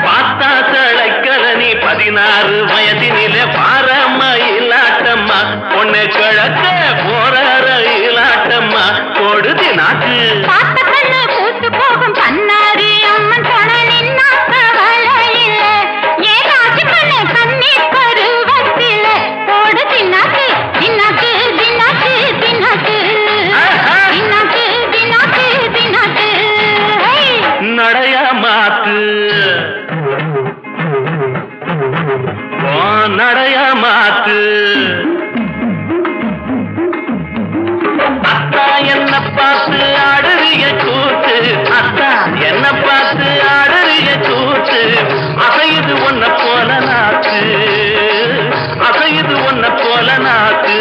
பார்த்தா சளைக்கல நீ 16 வயதினிலே பாரமயிலாட்டம்மா பொண்ணு கிழக்க போற ரயிலாட்டம்மா போடுதி நாக்கு பார்த்த கண்ணு பூத்து போகும் பண்ணாரி அம்மன் துணை நின்னாக்க வலையில ஏன் ராசி கண்ணு கண்ணீர் பருவத்தில போடு தின்னாக்கு தின்னாக்கு தின்னாக்கு தின்னாக்கு தின்னாக்கு தின்னாக்கு தின்னாக்கு நடைய மாத்து ஓ நடைய மாத்து அத்தா என்ன பார்த்து ஆடுறிய கூத்து அத்தா என்ன பார்த்து ஆடுறிய கூத்து அசையுது ஒன்ன போல நாக்கு அசையுது ஒன்ன போல நாக்கு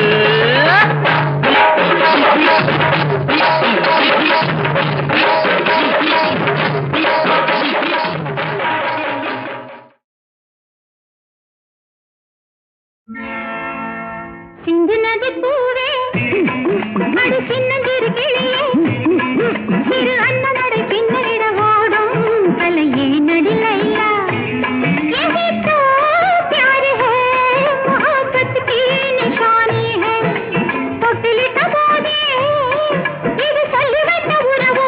சிந்து நதி பூவே அடி சின்னஞ்சிறு கிளியே சிறு அண்ணனடை பின்னிட ஓடும் தலையே நடிலையா यही तो प्यार है मोहब्बत की निशानी है தொட்டிலி தபோதே இது சொல்லிவந்த உறவோ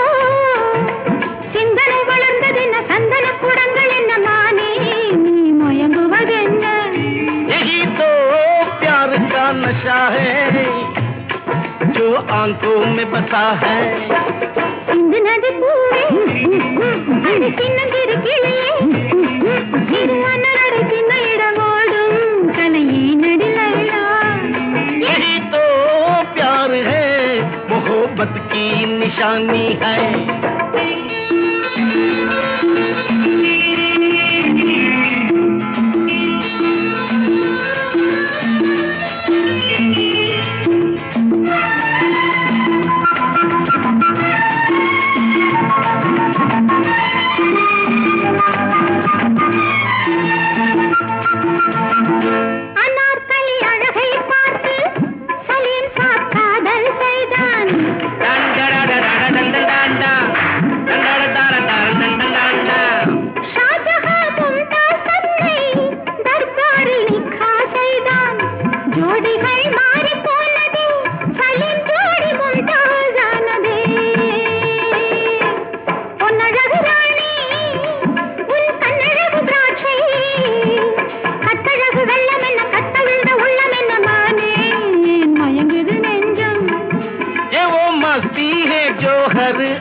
சிந்தனை வளர்ந்ததென்ன சந்தன குடங்கள் என்ன மானே நீ மயங்குவதென்ன प्यार का नशा है जो आंखों में बसा है சிந்துனது பூவே அது சின்னஞ்சிறு கிளியே திருவண்ணாடு சின்ன இடமோடும் கலையே நடிலையா यही तो प्यार है मोहब्बत की निशानी है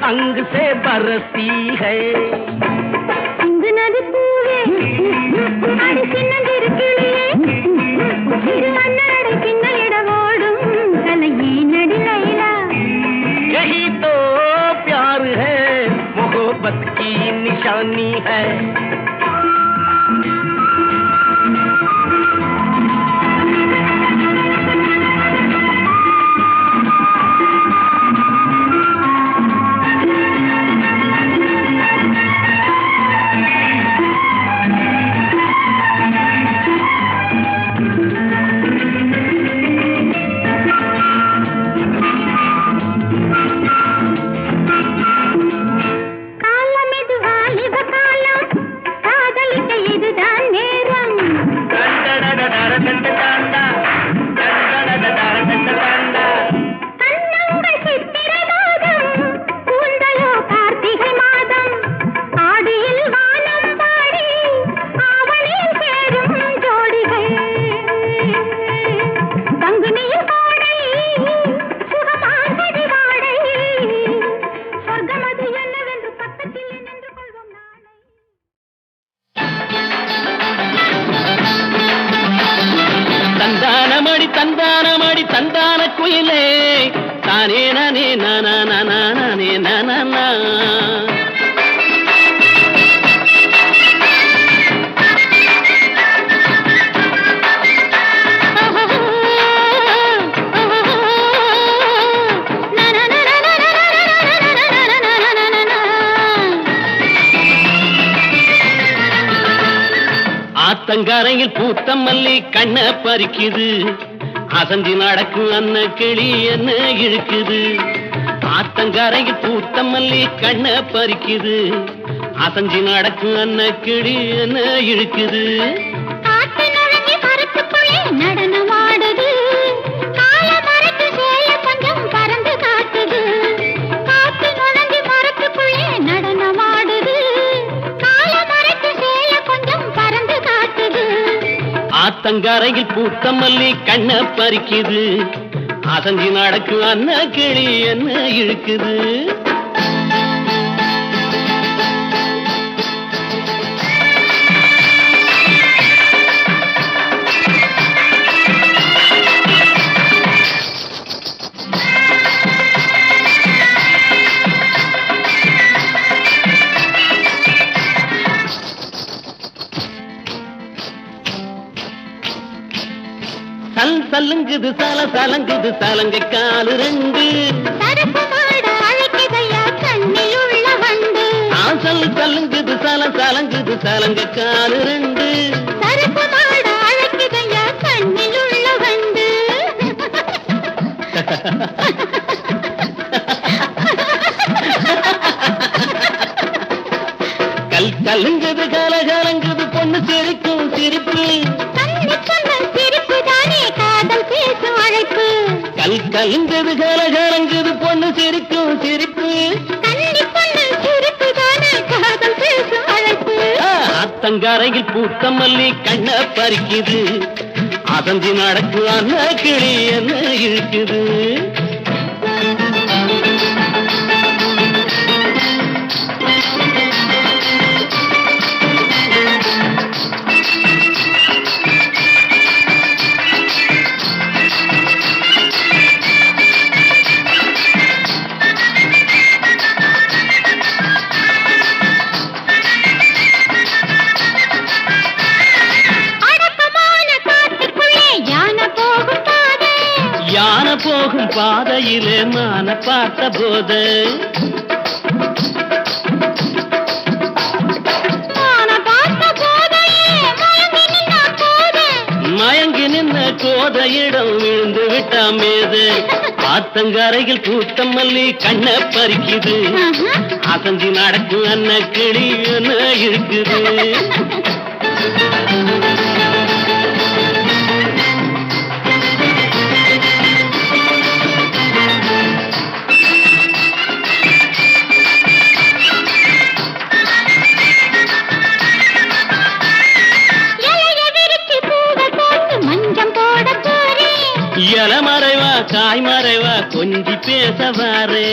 अंग से बरसती है சிந்துனது பூவே அது சின்னஞ்சிறு கிளியே திருவண்ணாடு சின்ன இடமோடும் கலையே நடிலையா यही तो प्यार है मोहब्बत की निशानी है தந்தானமடி தந்தான குயிலே தானே நானே நானா நானா நானே நானா ஆத்தங்கரையில் பூத்த மல்லி கண்ண பறிக்குது அசஞ்சி நடக்கும் அன்ன கிளி என்ன இழுக்குது ஆத்தங்கரையில் பூத்த மல்லி கண்ண பறிக்குது அசஞ்சி நடக்கும் அன்ன கிளி என்ன இழுக்குது நடனமாடுது கால மரத்து சேய கொஞ்சம் பறந்து காட்டுது காத்து நுழைஞ்சு மரத்துக்குள்ளே நடனமாடுது கால மரத்து சேய கொஞ்சம் பறந்து காட்டுது ஆத்தங்கரையில் பூத்த மல்லி கண்ண பறிக்குது அசஞ்சி நடக்கும் அன்ன கிளி என்ன இழுக்குது சலங்குது சலங்குது சலங்க காலு ரெண்டு கண்ணில் உள்ள வண்டு சலங்குது சலங்குது சலங்க காலு ரெண்டு கண்ணில் உள்ள வண்டு கலங்குது கலங்குது பொண்ணு சிரிக்கும் சிரிப்பு கலங்குது கலங்குது பொண்ணு சிரிக்கும் சிரிப்பு ஆத்தங்கரையில் பூத்த மல்லி கண்ண பறிக்குது அசந்தி நடக்கு அண்ண கிளி என்ன இழுக்குது யானை போகும் பாதையிலே மான பார்த்த போது மயங்கி நின்ன கோதையிடம் விழுந்து விட்டாமேது ஆத்தங்கரையில் பூத்த மல்லி கண்ண பறிக்குது அசந்தி நடக்கு அண்ண கிளி என்ன இருக்குது இல மறைவா காய் மறைவா கொஞ்சி பேச வாரே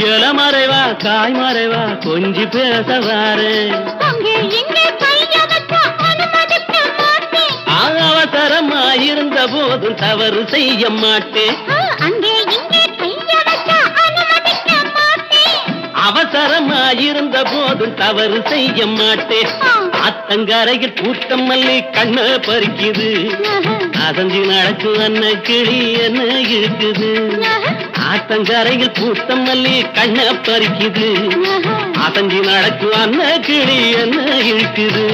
இல மறைவா காய் மறைவா கொஞ்சி பேச வாரே அவசரமாயிருந்த போதும் தவறு செய்ய மாட்டேன் அவசரமாயிருந்த போதும் தவறு செய்ய மாட்டேன் ஆத்தங்கரையில் பூத்தம் மல்லி கண்ண பறிக்குது அசந்தி நடக்கு அண்ண கிளி என்ன இழுக்குது ஆத்தங்கரையில் பூத்தம் மல்லி கண்ண பறிக்குது அசந்தி நடக்கு அண்ண கிளி என்ன இழுக்குது